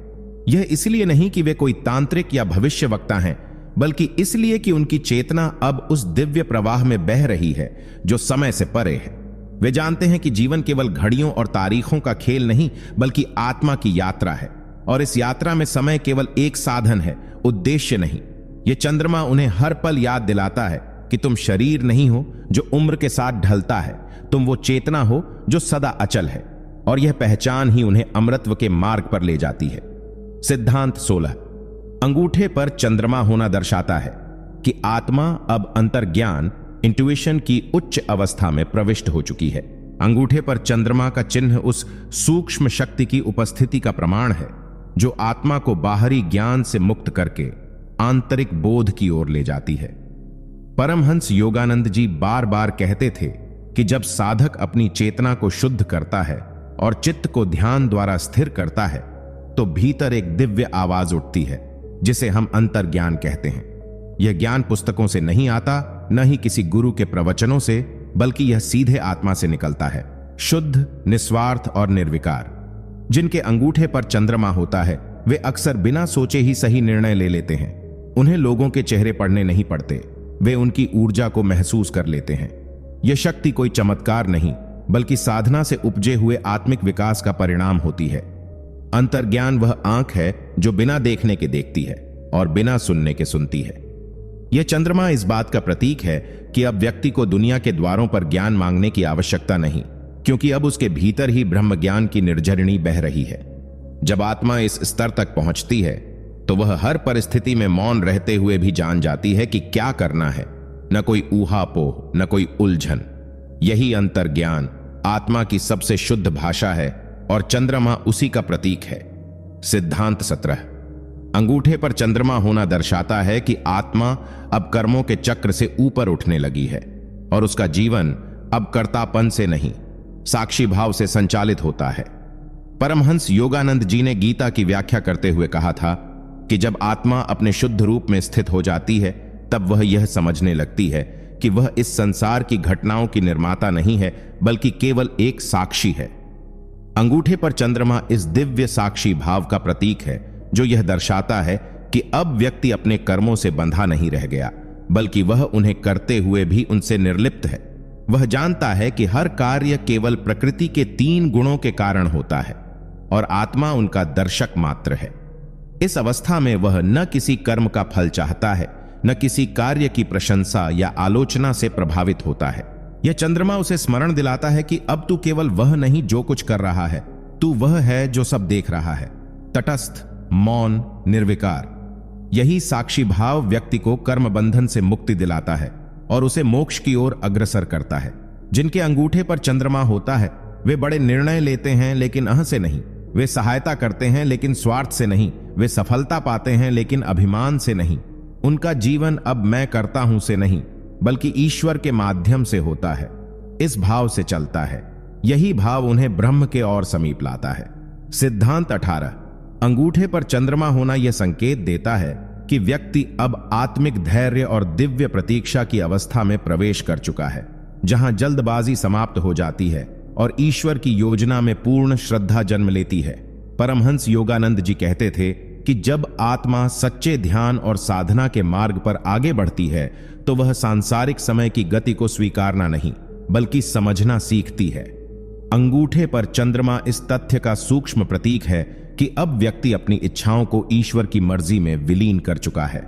यह इसलिए नहीं कि वे कोई तांत्रिक या भविष्यवक्ता हैं, बल्कि इसलिए कि उनकी चेतना अब उस दिव्य प्रवाह में बह रही है जो समय से परे है। वे जानते हैं कि जीवन केवल घड़ियों और तारीखों का खेल नहीं, बल्कि आत्मा की यात्रा है, और इस यात्रा में समय केवल एक साधन है, उद्देश्य नहीं। यह चंद्रमा उन्हें हर पल याद दिलाता है कि तुम शरीर नहीं हो जो उम्र के साथ ढलता है, तुम वो चेतना हो जो सदा अचल है, और यह पहचान ही उन्हें अमृतत्व के मार्ग पर ले जाती है। सिद्धांत 16। अंगूठे पर चंद्रमा होना दर्शाता है कि आत्मा अब अंतर्ज्ञान, इंट्यूशन की उच्च अवस्था में प्रविष्ट हो चुकी है। अंगूठे पर चंद्रमा का चिन्ह उस सूक्ष्म शक्ति की उपस्थिति का प्रमाण है जो आत्मा को बाहरी ज्ञान से मुक्त करके आंतरिक बोध की ओर ले जाती है। परमहंस योगानंद जी बार बार कहते थे कि जब साधक अपनी चेतना को शुद्ध करता है और चित्त को ध्यान द्वारा स्थिर करता है तो भीतर एक दिव्य आवाज उठती है जिसे हम अंतर्ज्ञान कहते हैं। यह ज्ञान पुस्तकों से नहीं आता, न ही किसी गुरु के प्रवचनों से, बल्कि यह सीधे आत्मा से निकलता है, शुद्ध, निस्वार्थ और निर्विकार। जिनके अंगूठे पर चंद्रमा होता है वे अक्सर बिना सोचे ही सही निर्णय ले लेते हैं। उन्हें लोगों के चेहरे पढ़ने नहीं पड़ते, वे उनकी ऊर्जा को महसूस कर लेते हैं। यह शक्ति कोई चमत्कार नहीं, बल्कि साधना से उपजे हुए आत्मिक विकास का परिणाम होती है। अंतर्ज्ञान वह आंख है जो बिना देखने के देखती है और बिना सुनने के सुनती है। यह चंद्रमा इस बात का प्रतीक है कि अब व्यक्ति को दुनिया के द्वारों पर ज्ञान मांगने की आवश्यकता नहीं, क्योंकि अब उसके भीतर ही ब्रह्म ज्ञान की निर्झरणी बह रही है। जब आत्मा इस स्तर तक पहुंचती है तो वह हर परिस्थिति में मौन रहते हुए भी जान जाती है कि क्या करना है। न कोई ऊहापोह, न कोई उलझन। यही अंतर्ज्ञान आत्मा की सबसे शुद्ध भाषा है और चंद्रमा उसी का प्रतीक है। सिद्धांत 17। अंगूठे पर चंद्रमा होना दर्शाता है कि आत्मा अब कर्मों के चक्र से ऊपर उठने लगी है और उसका जीवन अब कर्तापन से नहीं, साक्षी भाव से संचालित होता है। परमहंस योगानंद जी ने गीता की व्याख्या करते हुए कहा था कि जब आत्मा अपने शुद्ध रूप में स्थित हो जाती है तब वह यह समझने लगती है कि वह इस संसार की घटनाओं की निर्माता नहीं है, बल्कि केवल एक साक्षी है। अंगूठे पर चंद्रमा इस दिव्य साक्षी भाव का प्रतीक है जो यह दर्शाता है कि अब व्यक्ति अपने कर्मों से बंधा नहीं रह गया, बल्कि वह उन्हें करते हुए भी उनसे निर्लिप्त है। वह जानता है कि हर कार्य केवल प्रकृति के 3 गुणों के कारण होता है और आत्मा उनका दर्शक मात्र है। इस अवस्था में वह न किसी कर्म का फल चाहता है, न किसी कार्य की प्रशंसा या आलोचना से प्रभावित होता है। यह चंद्रमा उसे स्मरण दिलाता है कि अब तू केवल वह नहीं जो कुछ कर रहा है, तू वह है जो सब देख रहा है। तटस्थ, मौन, निर्विकार। यही साक्षी भाव व्यक्ति को कर्म बंधन से मुक्ति दिलाता है और उसे मोक्ष की ओर अग्रसर करता है। जिनके अंगूठे पर चंद्रमा होता है वे बड़े निर्णय लेते हैं लेकिन अह से नहीं, वे सहायता करते हैं लेकिन स्वार्थ से नहीं, वे सफलता पाते हैं लेकिन अभिमान से नहीं। उनका जीवन अब मैं करता हूं से नहीं, बल्कि ईश्वर के माध्यम से होता है। इस भाव से चलता है। यही भाव उन्हें ब्रह्म के और समीप लाता है। सिद्धांत 18। अंगूठे पर चंद्रमा होना यह संकेत देता है कि व्यक्ति अब आत्मिक धैर्य और दिव्य प्रतीक्षा की अवस्था में प्रवेश कर चुका है, जहां जल्दबाजी समाप्त हो जाती है और ईश्वर की योजना में पूर्ण श्रद्धा जन्म लेती है। परमहंस योगानंद जी कहते थे कि जब आत्मा सच्चे ध्यान और साधना के मार्ग पर आगे बढ़ती है तो वह सांसारिक समय की गति को स्वीकारना नहीं, बल्कि समझना सीखती है। अंगूठे पर चंद्रमा इस तथ्य का सूक्ष्म प्रतीक है कि अब व्यक्ति अपनी इच्छाओं को ईश्वर की मर्जी में विलीन कर चुका है।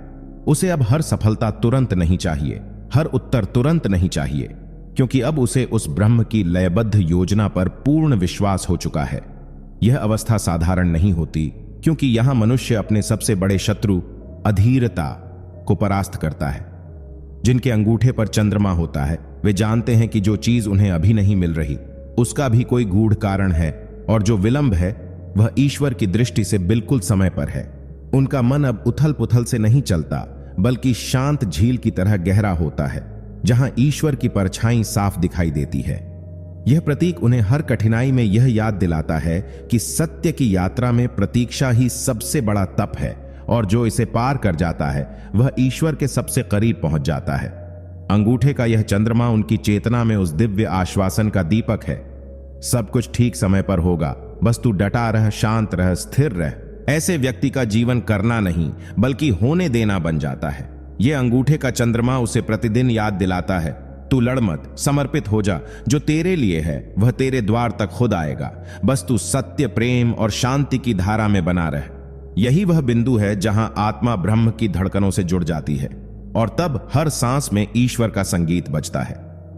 उसे अब हर सफलता तुरंत नहीं चाहिए, हर उत्तर तुरंत नहीं चाहिए, क्योंकि अब उसे उस ब्रह्म की लयबद्ध योजना पर पूर्ण विश्वास हो चुका है। यह अवस्था साधारण नहीं होती, क्योंकि यहां मनुष्य अपने सबसे बड़े शत्रु अधीरता को परास्त करता है। जिनके अंगूठे पर चंद्रमा होता है वे जानते हैं कि जो चीज उन्हें अभी नहीं मिल रही उसका भी कोई गूढ़ कारण है, और जो विलंब है वह ईश्वर की दृष्टि से बिल्कुल समय पर है। उनका मन अब उथल पुथल से नहीं चलता, बल्कि शांत झील की तरह गहरा होता है, जहां ईश्वर की परछाई साफ दिखाई देती है। यह प्रतीक उन्हें हर कठिनाई में यह याद दिलाता है कि सत्य की यात्रा में प्रतीक्षा ही सबसे बड़ा तप है, और जो इसे पार कर जाता है वह ईश्वर के सबसे करीब पहुंच जाता है। अंगूठे का यह चंद्रमा उनकी चेतना में उस दिव्य आश्वासन का दीपक है। सब कुछ ठीक समय पर होगा, बस तू डटा रह, शांत रह, स्थिर रह। ऐसे व्यक्ति का जीवन करना नहीं बल्कि होने देना बन जाता है। यह अंगूठे का चंद्रमा उसे प्रतिदिन याद दिलाता है, तू लड़ मत, समर्पित हो जा। जो तेरे लिए है वह तेरे द्वार तक खुद आएगा, बस तू सत्य, प्रेम और शांति की धारा में बना रह। यही वह बिंदु है जहां आत्मा ब्रह्म की धड़कनों से जुड़ जाती है, और तब हर सांस में ईश्वर का संगीत बजता है।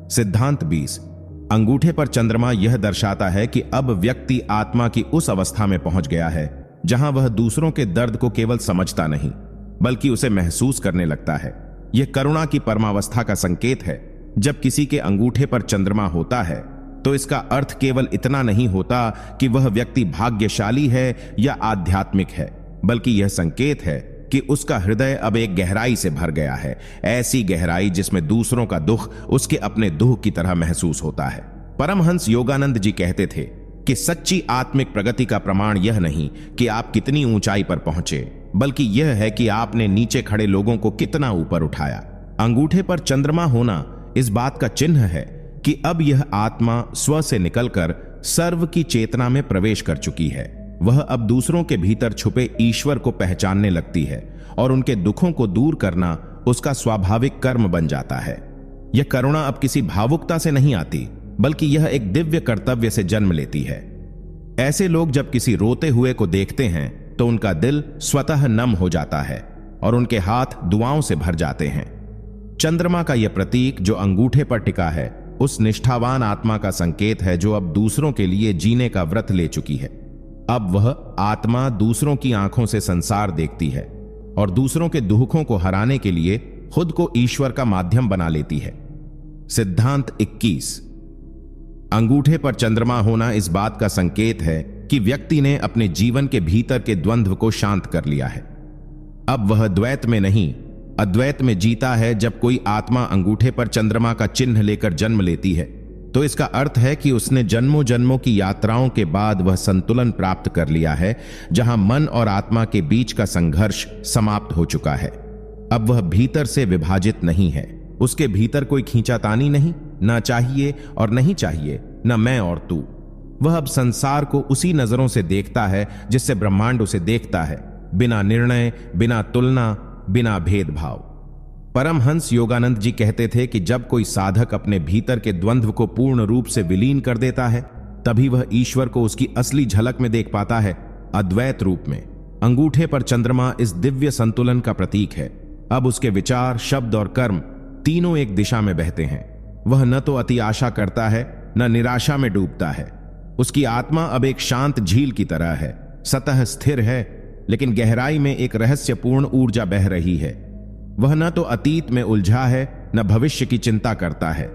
सिद्धांत 20। अंगूठे पर चंद्रमा यह दर्शाता है कि अब व्यक्ति आत्मा की उस अवस्था में पहुंच गया है जहां वह दूसरों के दर्द को केवल समझता नहीं, बल्कि उसे महसूस करने लगता है। यह करुणा की परमावस्था का संकेत है। जब किसी के अंगूठे पर चंद्रमा होता है तो इसका अर्थ केवल इतना नहीं होता कि वह व्यक्ति भाग्यशाली है या आध्यात्मिक है, बल्कि यह संकेत है कि उसका हृदय अब एक गहराई से भर गया है, ऐसी गहराई जिसमें दूसरों का दुख उसके अपने दुख की तरह महसूस होता है। परमहंस योगानंद जी कहते थे कि सच्ची आत्मिक प्रगति का प्रमाण यह नहीं कि आप कितनी ऊंचाई पर पहुंचे, बल्कि यह है कि आपने नीचे खड़े लोगों को कितना ऊपर उठाया। अंगूठे पर चंद्रमा होना इस बात का चिन्ह है कि अब यह आत्मा स्व से निकलकर सर्व की चेतना में प्रवेश कर चुकी है। वह अब दूसरों के भीतर छुपे ईश्वर को पहचानने लगती है और उनके दुखों को दूर करना उसका स्वाभाविक कर्म बन जाता है। यह करुणा अब किसी भावुकता से नहीं आती, बल्कि यह एक दिव्य कर्तव्य से जन्म लेती है। ऐसे लोग जब किसी रोते हुए को देखते हैं तो उनका दिल स्वतः नम हो जाता है और उनके हाथ दुआओं से भर जाते हैं। चंद्रमा का यह प्रतीक जो अंगूठे पर टिका है उस निष्ठावान आत्मा का संकेत है जो अब दूसरों के लिए जीने का व्रत ले चुकी है। अब वह आत्मा दूसरों की आंखों से संसार देखती है और दूसरों के दुखों को हराने के लिए खुद को ईश्वर का माध्यम बना लेती है। सिद्धांत 21। अंगूठे पर चंद्रमा होना इस बात का संकेत है कि व्यक्ति ने अपने जीवन के भीतर के द्वंद्व को शांत कर लिया है। अब वह द्वैत में नहीं, अद्वैत में जीता है। जब कोई आत्मा अंगूठे पर चंद्रमा का चिन्ह लेकर जन्म लेती है तो इसका अर्थ है कि उसने जन्मों जन्मों की यात्राओं के बाद वह संतुलन प्राप्त कर लिया है जहां मन और आत्मा के बीच का संघर्ष समाप्त हो चुका है। अब वह भीतर से विभाजित नहीं है। उसके भीतर कोई खींचातानी नहीं, ना चाहिए और नहीं चाहिए, न मैं और तू। वह अब संसार को उसी नजरों से देखता है जिससे ब्रह्मांड उसे देखता है, बिना निर्णय, बिना तुलना, बिना भेदभाव। परमहंस योगानंद जी कहते थे कि जब कोई साधक अपने भीतर के द्वंद्व को पूर्ण रूप से विलीन कर देता है तभी वह ईश्वर को उसकी असली झलक में देख पाता है, अद्वैत रूप में। अंगूठे पर चंद्रमा इस दिव्य संतुलन का प्रतीक है। अब उसके विचार, शब्द और कर्म तीनों एक दिशा में बहते हैं। वह न तो अति आशा करता है न निराशा में डूबता है। उसकी आत्मा अब एक शांत झील की तरह है, सतह स्थिर है लेकिन गहराई में एक रहस्यपूर्ण ऊर्जा बह रही है। वह न तो अतीत में उलझा है न भविष्य की चिंता करता है।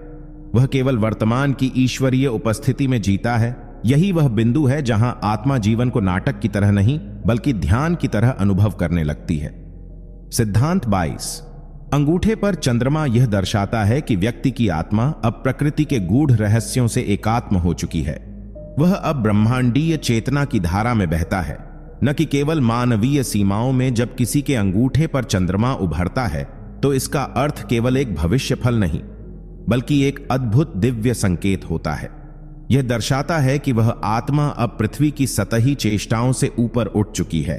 वह केवल वर्तमान की ईश्वरीय उपस्थिति में जीता है। यही वह बिंदु है जहां आत्मा जीवन को नाटक की तरह नहीं बल्कि ध्यान की तरह अनुभव करने लगती है। सिद्धांत 22। अंगूठे पर चंद्रमा यह दर्शाता है कि व्यक्ति की आत्मा अब प्रकृति के गूढ़ रहस्यों से एकात्म हो चुकी है। वह अब ब्रह्मांडीय चेतना की धारा में बहता है, न कि केवल मानवीय सीमाओं में। जब किसी के अंगूठे पर चंद्रमा उभरता है तो इसका अर्थ केवल एक भविष्य फल नहीं बल्कि एक अद्भुत दिव्य संकेत होता है। यह दर्शाता है कि वह आत्मा अब पृथ्वी की सतही चेष्टाओं से ऊपर उठ चुकी है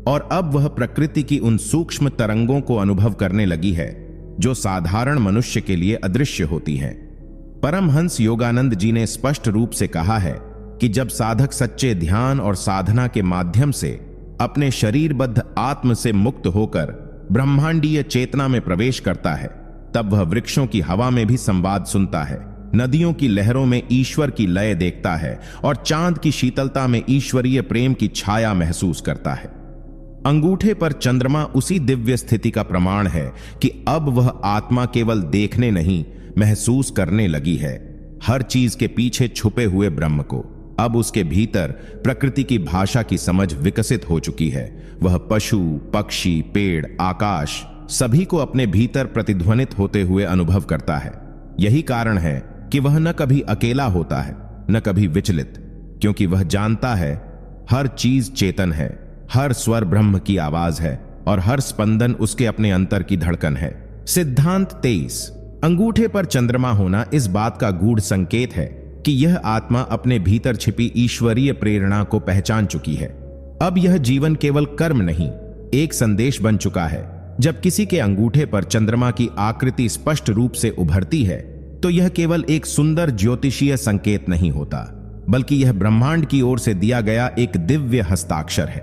और अब वह प्रकृति की उन सूक्ष्म तरंगों को अनुभव करने लगी है जो साधारण मनुष्य के लिए अदृश्य होती हैं। परमहंस योगानंद जी ने स्पष्ट रूप से कहा है कि जब साधक सच्चे ध्यान और साधना के माध्यम से अपने शरीरबद्ध आत्म से मुक्त होकर ब्रह्मांडीय चेतना में प्रवेश करता है तब वह वृक्षों की हवा में भी संवाद सुनता है, नदियों की लहरों में ईश्वर की लय देखता है और चांद की शीतलता में ईश्वरीय प्रेम की छाया महसूस करता है। अंगूठे पर चंद्रमा उसी दिव्य स्थिति का प्रमाण है कि अब वह आत्मा केवल देखने नहीं महसूस करने लगी है हर चीज के पीछे छुपे हुए ब्रह्म को। अब उसके भीतर प्रकृति की भाषा की समझ विकसित हो चुकी है। वह पशु, पक्षी, पेड़, आकाश सभी को अपने भीतर प्रतिध्वनित होते हुए अनुभव करता है। यही कारण है कि वह न कभी अकेला होता है न कभी विचलित, क्योंकि वह जानता है हर चीज चेतन है, हर स्वर ब्रह्म की आवाज है और हर स्पंदन उसके अपने अंतर की धड़कन है। सिद्धांत 23। अंगूठे पर चंद्रमा होना इस बात का गूढ़ संकेत है कि यह आत्मा अपने भीतर छिपी ईश्वरीय प्रेरणा को पहचान चुकी है। अब यह जीवन केवल कर्म नहीं, एक संदेश बन चुका है। जब किसी के अंगूठे पर चंद्रमा की आकृति स्पष्ट रूप से उभरती है तो यह केवल एक सुंदर ज्योतिषीय संकेत नहीं होता, बल्कि यह ब्रह्मांड की ओर से दिया गया एक दिव्य हस्ताक्षर है,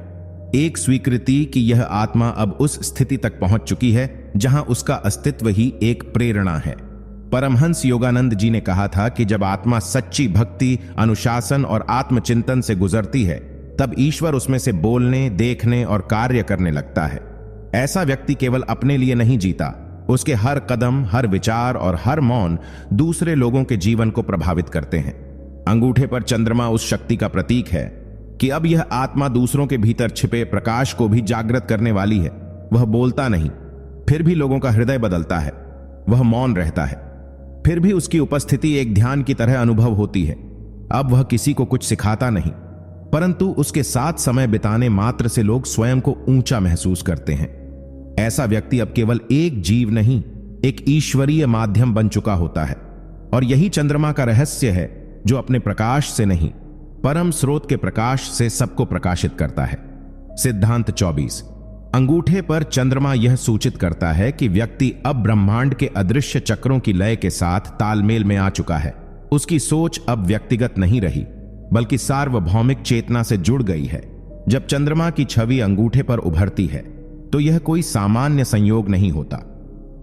एक स्वीकृति कि यह आत्मा अब उस स्थिति तक पहुंच चुकी है जहां उसका अस्तित्व ही एक प्रेरणा है। परमहंस योगानंद जी ने कहा था कि जब आत्मा सच्ची भक्ति, अनुशासन और आत्मचिंतन से गुजरती है तब ईश्वर उसमें से बोलने, देखने और कार्य करने लगता है। ऐसा व्यक्ति केवल अपने लिए नहीं जीता, उसके हर कदम, हर विचार और हर मौन दूसरे लोगों के जीवन को प्रभावित करते हैं। अंगूठे पर चंद्रमा उस शक्ति का प्रतीक है कि अब यह आत्मा दूसरों के भीतर छिपे प्रकाश को भी जागृत करने वाली है। वह बोलता नहीं, फिर भी लोगों का हृदय बदलता है। वह मौन रहता है, फिर भी उसकी उपस्थिति एक ध्यान की तरह अनुभव होती है। अब वह किसी को कुछ सिखाता नहीं, परंतु उसके साथ समय बिताने मात्र से लोग स्वयं को ऊंचा महसूस करते हैं। ऐसा व्यक्ति अब केवल एक जीव नहीं, एक ईश्वरीय माध्यम बन चुका होता है। और यही चंद्रमा का रहस्य है, जो अपने प्रकाश से नहीं, परम स्रोत के प्रकाश से सबको प्रकाशित करता है। सिद्धांत 24। अंगूठे पर चंद्रमा यह सूचित करता है कि व्यक्ति अब ब्रह्मांड के अदृश्य चक्रों की लय के साथ तालमेल में आ चुका है। उसकी सोच अब व्यक्तिगत नहीं रही, बल्कि सार्वभौमिक चेतना से जुड़ गई है। जब चंद्रमा की छवि अंगूठे पर उभरती है, तो यह कोई सामान्य संयोग नहीं होता।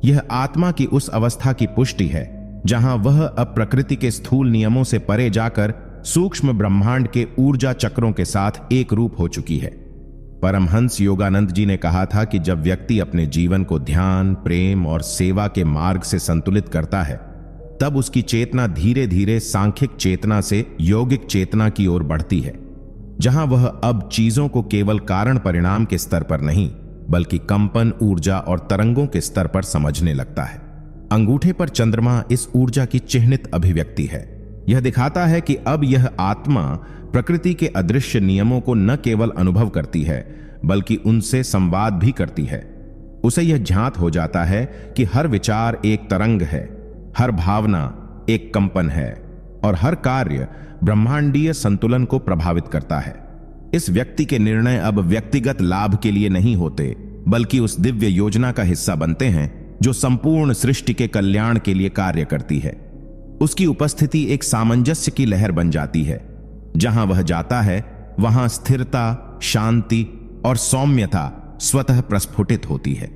यह आत्मा की उस अवस्था की पुष्टि है जहां वह अब प्रकृति के स्थूल नियमों से परे जाकर सूक्ष्म ब्रह्मांड के ऊर्जा चक्रों के साथ एक रूप हो चुकी है। परमहंस योगानंद जी ने कहा था कि जब व्यक्ति अपने जीवन को ध्यान, प्रेम और सेवा के मार्ग से संतुलित करता है, तब उसकी चेतना धीरे धीरे सांख्यिक चेतना से यौगिक चेतना की ओर बढ़ती है, जहां वह अब चीजों को केवल कारण परिणाम के स्तर पर नहीं, बल्कि कंपन, ऊर्जा और तरंगों के स्तर पर समझने लगता है। अंगूठे पर चंद्रमा इस ऊर्जा की चिह्नित अभिव्यक्ति है। यह दिखाता है कि अब यह आत्मा प्रकृति के अदृश्य नियमों को न केवल अनुभव करती है, बल्कि उनसे संवाद भी करती है। उसे यह ज्ञात हो जाता है कि हर विचार एक तरंग है, हर भावना एक कंपन है और हर कार्य ब्रह्मांडीय संतुलन को प्रभावित करता है। इस व्यक्ति के निर्णय अब व्यक्तिगत लाभ के लिए नहीं होते, बल्कि उस दिव्य योजना का हिस्सा बनते हैं जो संपूर्ण सृष्टि के कल्याण के लिए कार्य करती है। उसकी उपस्थिति एक सामंजस्य की लहर बन जाती है। जहां वह जाता है, वहां स्थिरता, शांति और सौम्यता स्वतः प्रस्फुटित होती है।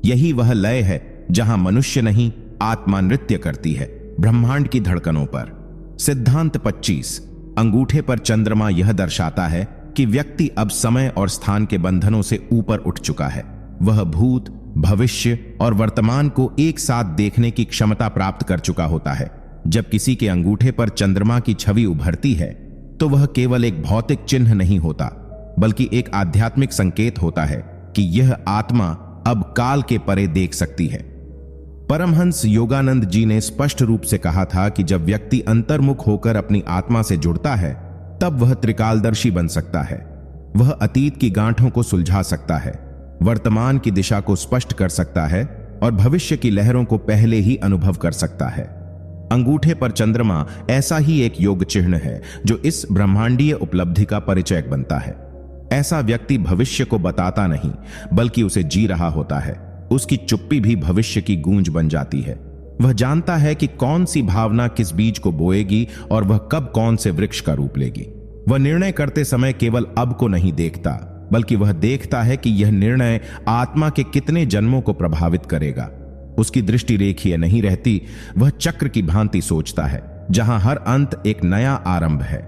यही वह लय है जहां मनुष्य नहीं, आत्मा नृत्य करती है ब्रह्मांड की धड़कनों पर। सिद्धांत 25। अंगूठे पर चंद्रमा यह दर्शाता है कि व्यक्ति अब समय और स्थान के बंधनों से ऊपर उठ चुका है। वह भूत, भविष्य और वर्तमान को एक साथ देखने की क्षमता प्राप्त कर चुका होता है। जब किसी के अंगूठे पर चंद्रमा की छवि उभरती है, तो वह केवल एक भौतिक चिन्ह नहीं होता, बल्कि एक आध्यात्मिक संकेत होता है कि यह आत्मा अब काल के परे देख सकती है। परमहंस योगानंद जी ने स्पष्ट रूप से कहा था कि जब व्यक्ति अंतर्मुख होकर अपनी आत्मा से जुड़ता है, तब वह त्रिकालदर्शी बन सकता है। वह अतीत की गांठों को सुलझा सकता है, वर्तमान की दिशा को स्पष्ट कर सकता है और भविष्य की लहरों को पहले ही अनुभव कर सकता है। अंगूठे पर चंद्रमा ऐसा ही एक योग चिन्ह है जो इस ब्रह्मांडीय उपलब्धि का परिचयक बनता है। ऐसा व्यक्ति भविष्य को बताता नहीं, बल्कि उसे जी रहा होता है। उसकी चुप्पी भी भविष्य की गूंज बन जाती है। वह जानता है कि कौन सी भावना किस बीज को बोएगी और वह कब कौन से वृक्ष का रूप लेगी। वह निर्णय करते समय केवल अब को नहीं देखता, बल्कि वह देखता है कि यह निर्णय आत्मा के कितने जन्मों को प्रभावित करेगा। उसकी दृष्टि रेखीय नहीं रहती, वह चक्र की भांति सोचता है, जहां हर अंत एक नया आरंभ है।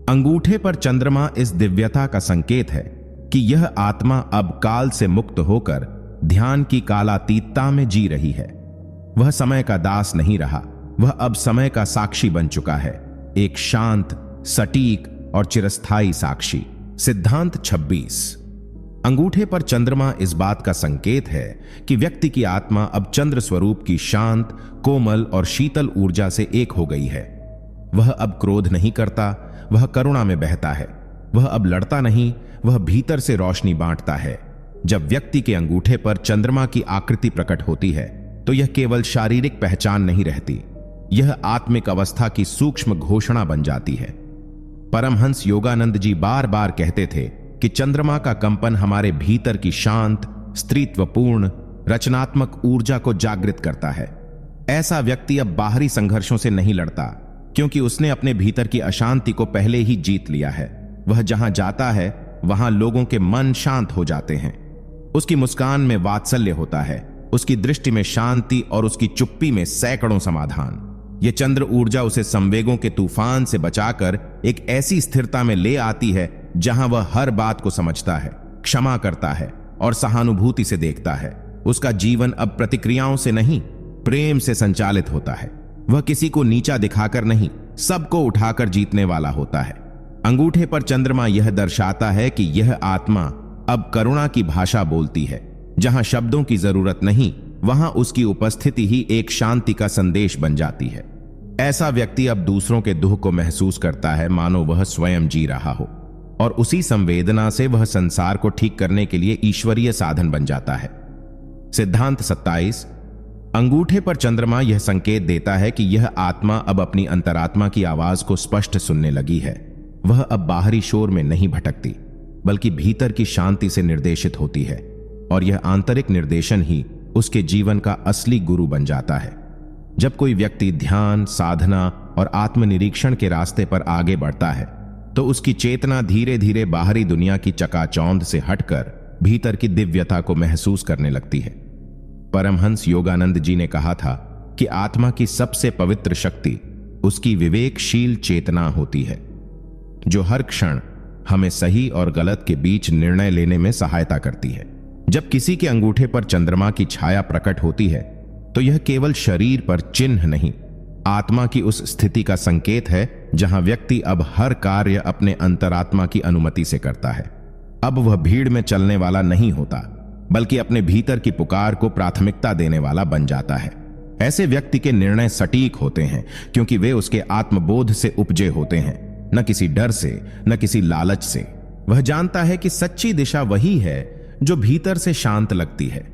अंगूठे पर चंद्रमा इस दिव्यता का संकेत है कि यह आत्मा अब काल से मुक्त होकर ध्यान की कालातीतता में जी रही है। वह समय का दास नहीं रहा, वह अब समय का साक्षी बन चुका है, एक शांत, सटीक और चिरस्थायी साक्षी। सिद्धांत 26। अंगूठे पर चंद्रमा इस बात का संकेत है कि व्यक्ति की आत्मा अब चंद्र स्वरूप की शांत, कोमल और शीतल ऊर्जा से एक हो गई है। वह अब क्रोध नहीं करता, वह करुणा में बहता है। वह अब लड़ता नहीं, वह भीतर से रोशनी बांटता है। जब व्यक्ति के अंगूठे पर चंद्रमा की आकृति प्रकट होती है, तो यह केवल शारीरिक पहचान नहीं रहती, यह आत्मिक अवस्था की सूक्ष्म घोषणा बन जाती है। परमहंस योगानंद जी बार बार कहते थे कि चंद्रमा का कंपन हमारे भीतर की शांत, स्त्रीत्वपूर्ण, रचनात्मक ऊर्जा को जागृत करता है। ऐसा व्यक्ति अब बाहरी संघर्षों से नहीं लड़ता, क्योंकि उसने अपने भीतर की अशांति को पहले ही जीत लिया है। वह जहां जाता है, वहां लोगों के मन शांत हो जाते हैं। उसकी मुस्कान में वात्सल्य होता है, उसकी दृष्टि में शांति और उसकी चुप्पी में सैकड़ों समाधान। यह चंद्र ऊर्जा उसे संवेगों के तूफान से बचाकर एक ऐसी स्थिरता में ले आती है जहां वह हर बात को समझता है, क्षमा करता है और सहानुभूति से देखता है। उसका जीवन अब प्रतिक्रियाओं से नहीं, प्रेम से संचालित होता है। वह किसी को नीचा दिखाकर नहीं, सबको उठाकर जीतने वाला होता है। अंगूठे पर चंद्रमा यह दर्शाता है कि यह आत्मा अब करुणा की भाषा बोलती है। जहां शब्दों की जरूरत नहीं, वहां उसकी उपस्थिति ही एक शांति का संदेश बन जाती है। ऐसा व्यक्ति अब दूसरों के दुख को महसूस करता है मानो वह स्वयं जी रहा हो, और उसी संवेदना से वह संसार को ठीक करने के लिए ईश्वरीय साधन बन जाता है। सिद्धांत 27। अंगूठे पर चंद्रमा यह संकेत देता है कि यह आत्मा अब अपनी अंतरात्मा की आवाज को स्पष्ट सुनने लगी है। वह अब बाहरी शोर में नहीं भटकती, बल्कि भीतर की शांति से निर्देशित होती है, और यह आंतरिक निर्देशन ही उसके जीवन का असली गुरु बन जाता है। जब कोई व्यक्ति ध्यान, साधना और आत्मनिरीक्षण के रास्ते पर आगे बढ़ता है, तो उसकी चेतना धीरे धीरे बाहरी दुनिया की चकाचौंध से हटकर भीतर की दिव्यता को महसूस करने लगती है। परमहंस योगानंद जी ने कहा था कि आत्मा की सबसे पवित्र शक्ति उसकी विवेकशील चेतना होती है, जो हर क्षण हमें सही और गलत के बीच निर्णय लेने में सहायता करती है। जब किसी के अंगूठे पर चंद्रमा की छाया प्रकट होती है, तो यह केवल शरीर पर चिन्ह नहीं, आत्मा की उस स्थिति का संकेत है जहां व्यक्ति अब हर कार्य अपने अंतरात्मा की अनुमति से करता है। अब वह भीड़ में चलने वाला नहीं होता, बल्कि अपने भीतर की पुकार को प्राथमिकता देने वाला बन जाता है। ऐसे व्यक्ति के निर्णय सटीक होते हैं, क्योंकि वे उसके आत्मबोध से उपजे होते हैं, न किसी डर से, न किसी लालच से। वह जानता है कि सच्ची दिशा वही है जो भीतर से शांत लगती है,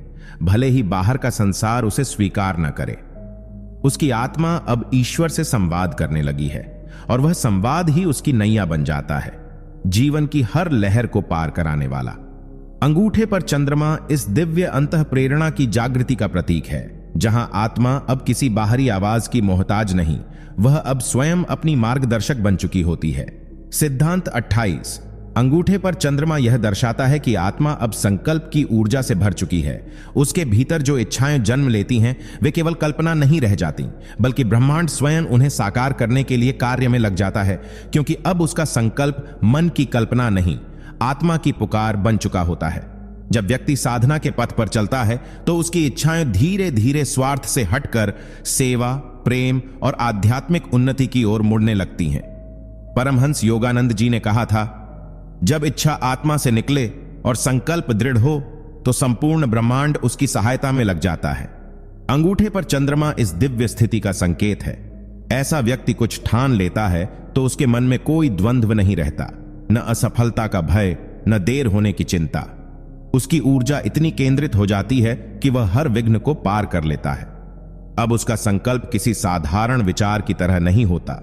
भले ही बाहर का संसार उसे स्वीकार न करे। उसकी आत्मा अब ईश्वर से संवाद करने लगी है, और वह संवाद ही उसकी नैया बन जाता है, जीवन की हर लहर को पार कराने वाला। अंगूठे पर चंद्रमा इस दिव्य अंतः प्रेरणा की जागृति का प्रतीक है, जहां आत्मा अब किसी बाहरी आवाज की मोहताज नहीं, वह अब स्वयं अपनी मार्गदर्शक बन चुकी होती है। सिद्धांत 28। अंगूठे पर चंद्रमा यह दर्शाता है कि आत्मा अब संकल्प की ऊर्जा से भर चुकी है। उसके भीतर जो इच्छाएं जन्म लेती हैं, वे केवल कल्पना नहीं रह जाती, बल्कि ब्रह्मांड स्वयं उन्हें साकार करने के लिए कार्य में लग जाता है, क्योंकि अब उसका संकल्प मन की कल्पना नहीं, आत्मा की पुकार बन चुका होता है। जब व्यक्ति साधना के पथ पर चलता है, तो उसकी इच्छाएं धीरे धीरे स्वार्थ से हटकर सेवा, प्रेम और आध्यात्मिक उन्नति की ओर मुड़ने लगती हैं। परमहंस योगानंद जी ने कहा था, जब इच्छा आत्मा से निकले और संकल्प दृढ़ हो, तो संपूर्ण ब्रह्मांड उसकी सहायता में लग जाता है। अंगूठे पर चंद्रमा इस दिव्य स्थिति का संकेत है। ऐसा व्यक्ति कुछ ठान लेता है तो उसके मन में कोई द्वंद्व नहीं रहता, न असफलता का भय, न देर होने की चिंता। उसकी ऊर्जा इतनी केंद्रित हो जाती है कि वह हर विघ्न को पार कर लेता है। अब उसका संकल्प किसी साधारण विचार की तरह नहीं होता,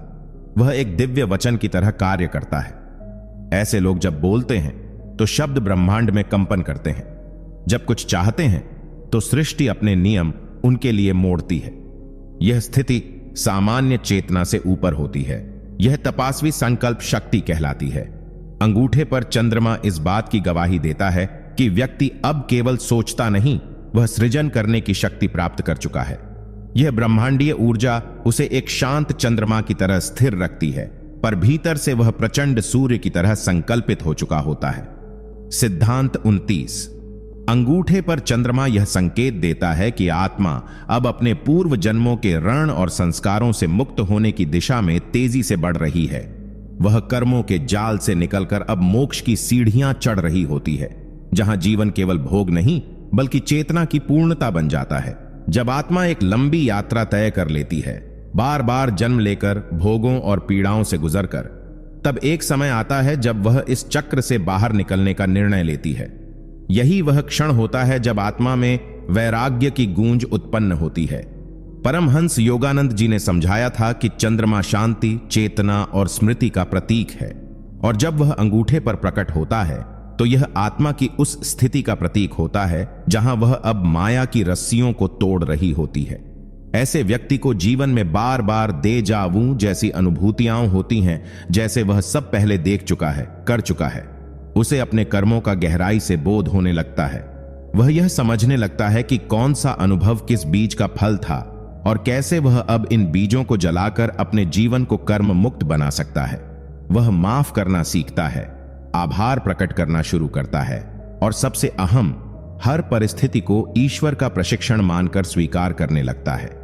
वह एक दिव्य वचन की तरह कार्य करता है। ऐसे लोग जब बोलते हैं तो शब्द ब्रह्मांड में कंपन करते हैं, जब कुछ चाहते हैं तो सृष्टि अपने नियम उनके लिए मोड़ती है। यह स्थिति सामान्य चेतना से ऊपर होती है, यह तपस्वी संकल्प शक्ति कहलाती है। अंगूठे पर चंद्रमा इस बात की गवाही देता है कि व्यक्ति अब केवल सोचता नहीं, वह सृजन करने की शक्ति प्राप्त कर चुका है। यह ब्रह्मांडीय ऊर्जा उसे एक शांत चंद्रमा की तरह स्थिर रखती है, पर भीतर से वह प्रचंड सूर्य की तरह संकल्पित हो चुका होता है। सिद्धांत 29। अंगूठे पर चंद्रमा यह संकेत देता है कि आत्मा अब अपने पूर्व जन्मों के ऋण और संस्कारों से मुक्त होने की दिशा में तेजी से बढ़ रही है। वह कर्मों के जाल से निकलकर अब मोक्ष की सीढ़ियां चढ़ रही होती है, जहां जीवन केवल भोग नहीं बल्कि चेतना की पूर्णता बन जाता है। जब आत्मा एक लंबी यात्रा तय कर लेती है, बार बार जन्म लेकर, भोगों और पीड़ाओं से गुजरकर, तब एक समय आता है जब वह इस चक्र से बाहर निकलने का निर्णय लेती है। यही वह क्षण होता है जब आत्मा में वैराग्य की गूंज उत्पन्न होती है। परमहंस योगानंद जी ने समझाया था कि चंद्रमा शांति, चेतना और स्मृति का प्रतीक है, और जब वह अंगूठे पर प्रकट होता है तो यह आत्मा की उस स्थिति का प्रतीक होता है जहां वह अब माया की रस्सियों को तोड़ रही होती है। ऐसे व्यक्ति को जीवन में बार बार देजा वू जैसी अनुभूतियां होती हैं, जैसे वह सब पहले देख चुका है, कर चुका है। उसे अपने कर्मों का गहराई से बोध होने लगता है। वह यह समझने लगता है कि कौन सा अनुभव किस बीज का फल था, और कैसे वह अब इन बीजों को जलाकर अपने जीवन को कर्म मुक्त बना सकता है। वह माफ करना सीखता है, आभार प्रकट करना शुरू करता है, और सबसे अहम, हर परिस्थिति को ईश्वर का प्रशिक्षण मानकर स्वीकार करने लगता है।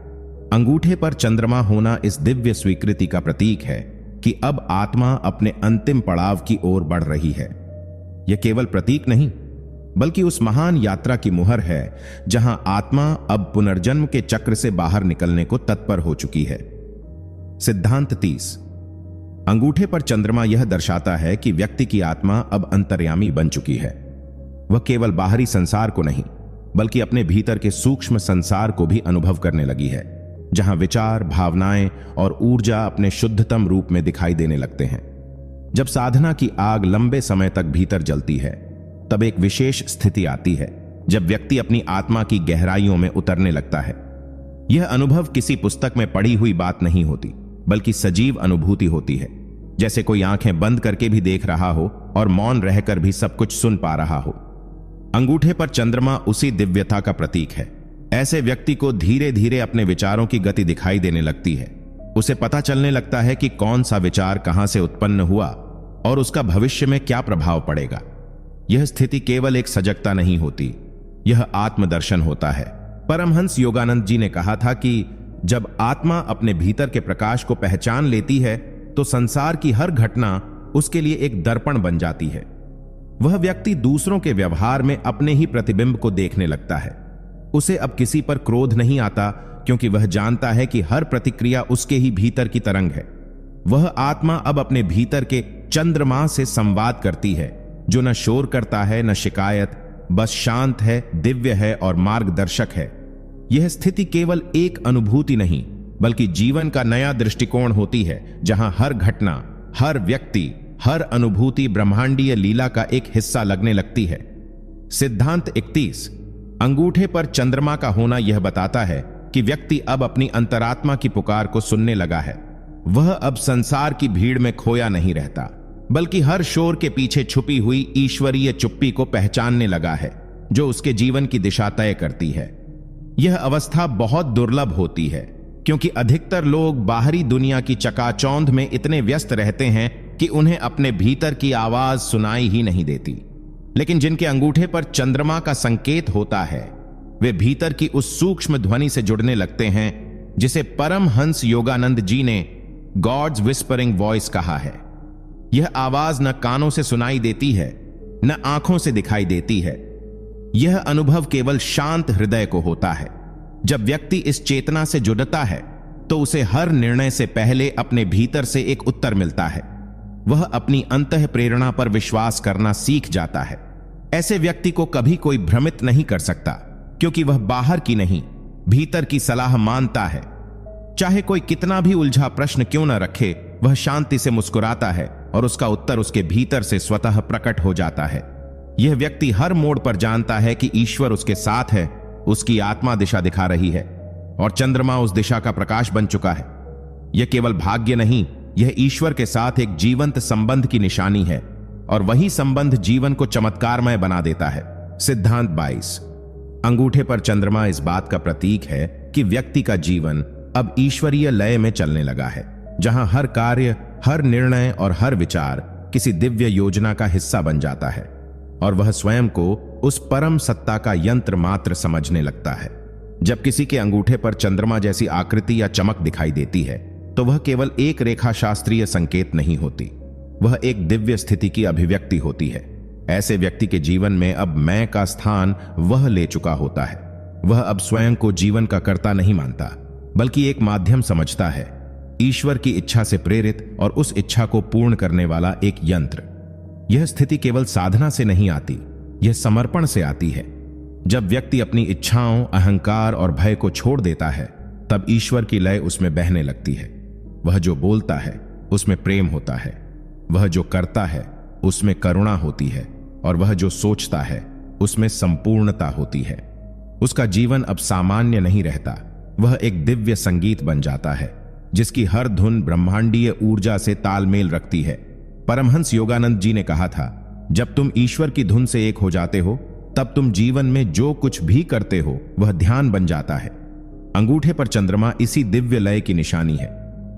अंगूठे पर चंद्रमा होना इस दिव्य स्वीकृति का प्रतीक है कि अब आत्मा अपने अंतिम पड़ाव की ओर बढ़ रही है। यह केवल प्रतीक नहीं, बल्कि उस महान यात्रा की मुहर है जहां आत्मा अब पुनर्जन्म के चक्र से बाहर निकलने को तत्पर हो चुकी है। सिद्धांत 30। अंगूठे पर चंद्रमा यह दर्शाता है कि व्यक्ति की आत्मा अब अंतर्यामी बन चुकी है। वह केवल बाहरी संसार को नहीं बल्कि अपने भीतर के सूक्ष्म संसार को भी अनुभव करने लगी है, जहां विचार, भावनाएं और ऊर्जा अपने शुद्धतम रूप में दिखाई देने लगते हैं। जब साधना की आग लंबे समय तक भीतर जलती है, तब एक विशेष स्थिति आती है जब व्यक्ति अपनी आत्मा की गहराइयों में उतरने लगता है। यह अनुभव किसी पुस्तक में पढ़ी हुई बात नहीं होती, बल्कि सजीव अनुभूति होती है, जैसे कोई आंखें बंद करके भी देख रहा हो और मौन रहकर भी सब कुछ सुन पा रहा हो। अंगूठे पर चंद्रमा उसी दिव्यता का प्रतीक है। ऐसे व्यक्ति को धीरे धीरे अपने विचारों की गति दिखाई देने लगती है। उसे पता चलने लगता है कि कौन सा विचार कहां से उत्पन्न हुआ और उसका भविष्य में क्या प्रभाव पड़ेगा। यह स्थिति केवल एक सजगता नहीं होती, यह आत्मदर्शन होता है। परमहंस योगानंद जी ने कहा था कि जब आत्मा अपने भीतर के प्रकाश को पहचान लेती है तो संसार की हर घटना उसके लिए एक दर्पण बन जाती है। वह व्यक्ति दूसरों के व्यवहार में अपने ही प्रतिबिंब को देखने लगता है। उसे अब किसी पर क्रोध नहीं आता, क्योंकि वह जानता है कि हर प्रतिक्रिया उसके ही भीतर की तरंग है। वह आत्मा अब अपने भीतर के चंद्रमा से संवाद करती है, जो न शोर करता है न शिकायत, बस शांत है, दिव्य है और मार्गदर्शक है। यह स्थिति केवल एक अनुभूति नहीं बल्कि जीवन का नया दृष्टिकोण होती है, जहां हर घटना, हर व्यक्ति, हर अनुभूति ब्रह्मांडीय लीला का एक हिस्सा लगने लगती है। सिद्धांत 31। अंगूठे पर चंद्रमा का होना यह बताता है कि व्यक्ति अब अपनी अंतरात्मा की पुकार को सुनने लगा है। वह अब संसार की भीड़ में खोया नहीं रहता, बल्कि हर शोर के पीछे छुपी हुई ईश्वरीय चुप्पी को पहचानने लगा है, जो उसके जीवन की दिशा तय करती है। यह अवस्था बहुत दुर्लभ होती है, क्योंकि अधिकतर लोग बाहरी दुनिया की चकाचौंध में इतने व्यस्त रहते हैं कि उन्हें अपने भीतर की आवाज सुनाई ही नहीं देती। लेकिन जिनके अंगूठे पर चंद्रमा का संकेत होता है, वे भीतर की उस सूक्ष्म ध्वनि से जुड़ने लगते हैं जिसे परमहंस योगानंद जी ने गॉड्स विस्परिंग वॉइस कहा है। यह आवाज न कानों से सुनाई देती है, न आंखों से दिखाई देती है। यह अनुभव केवल शांत हृदय को होता है। जब व्यक्ति इस चेतना से जुड़ता है तो उसे हर निर्णय से पहले अपने भीतर से एक उत्तर मिलता है। वह अपनी अंतः प्रेरणा पर विश्वास करना सीख जाता है। ऐसे व्यक्ति को कभी कोई भ्रमित नहीं कर सकता, क्योंकि वह बाहर की नहीं, भीतर की सलाह मानता है। चाहे कोई कितना भी उलझा प्रश्न क्यों न रखे, वह शांति से मुस्कुराता है और उसका उत्तर उसके भीतर से स्वतः प्रकट हो जाता है। यह व्यक्ति हर मोड़ पर जानता है कि ईश्वर उसके साथ है, उसकी आत्मा दिशा दिखा रही है और चंद्रमा उस दिशा का प्रकाश बन चुका है। यह केवल भाग्य नहीं, यह ईश्वर के साथ एक जीवंत संबंध की निशानी है, और वही संबंध जीवन को चमत्कारमय बना देता है। सिद्धांत 22। अंगूठे पर चंद्रमा इस बात का प्रतीक है कि व्यक्ति का जीवन अब ईश्वरीय लय में चलने लगा है, जहां हर कार्य, हर निर्णय और हर विचार किसी दिव्य योजना का हिस्सा बन जाता है और वह स्वयं को उस परम सत्ता का यंत्र मात्र समझने लगता है। जब किसी के अंगूठे पर चंद्रमा जैसी आकृति या चमक दिखाई देती है तो वह केवल एक रेखा शास्त्रीय संकेत नहीं होती, वह एक दिव्य स्थिति की अभिव्यक्ति होती है। ऐसे व्यक्ति के जीवन में अब मैं का स्थान वह ले चुका होता है। वह अब स्वयं को जीवन का कर्ता नहीं मानता, बल्कि एक माध्यम समझता है, ईश्वर की इच्छा से प्रेरित और उस इच्छा को पूर्ण करने वाला एक यंत्र। यह स्थिति केवल साधना से नहीं आती, यह समर्पण से आती है। जब व्यक्ति अपनी इच्छाओं, अहंकार और भय को छोड़ देता है, तब ईश्वर की लय उसमें बहने लगती है। वह जो बोलता है उसमें प्रेम होता है, वह जो करता है उसमें करुणा होती है, और वह जो सोचता है उसमें संपूर्णता होती है। उसका जीवन अब सामान्य नहीं रहता, वह एक दिव्य संगीत बन जाता है, जिसकी हर धुन ब्रह्मांडीय ऊर्जा से तालमेल रखती है। परमहंस योगानंद जी ने कहा था, जब तुम ईश्वर की धुन से एक हो जाते हो, तब तुम जीवन में जो कुछ भी करते हो वह ध्यान बन जाता है। अंगूठे पर चंद्रमा इसी दिव्य लय की निशानी है,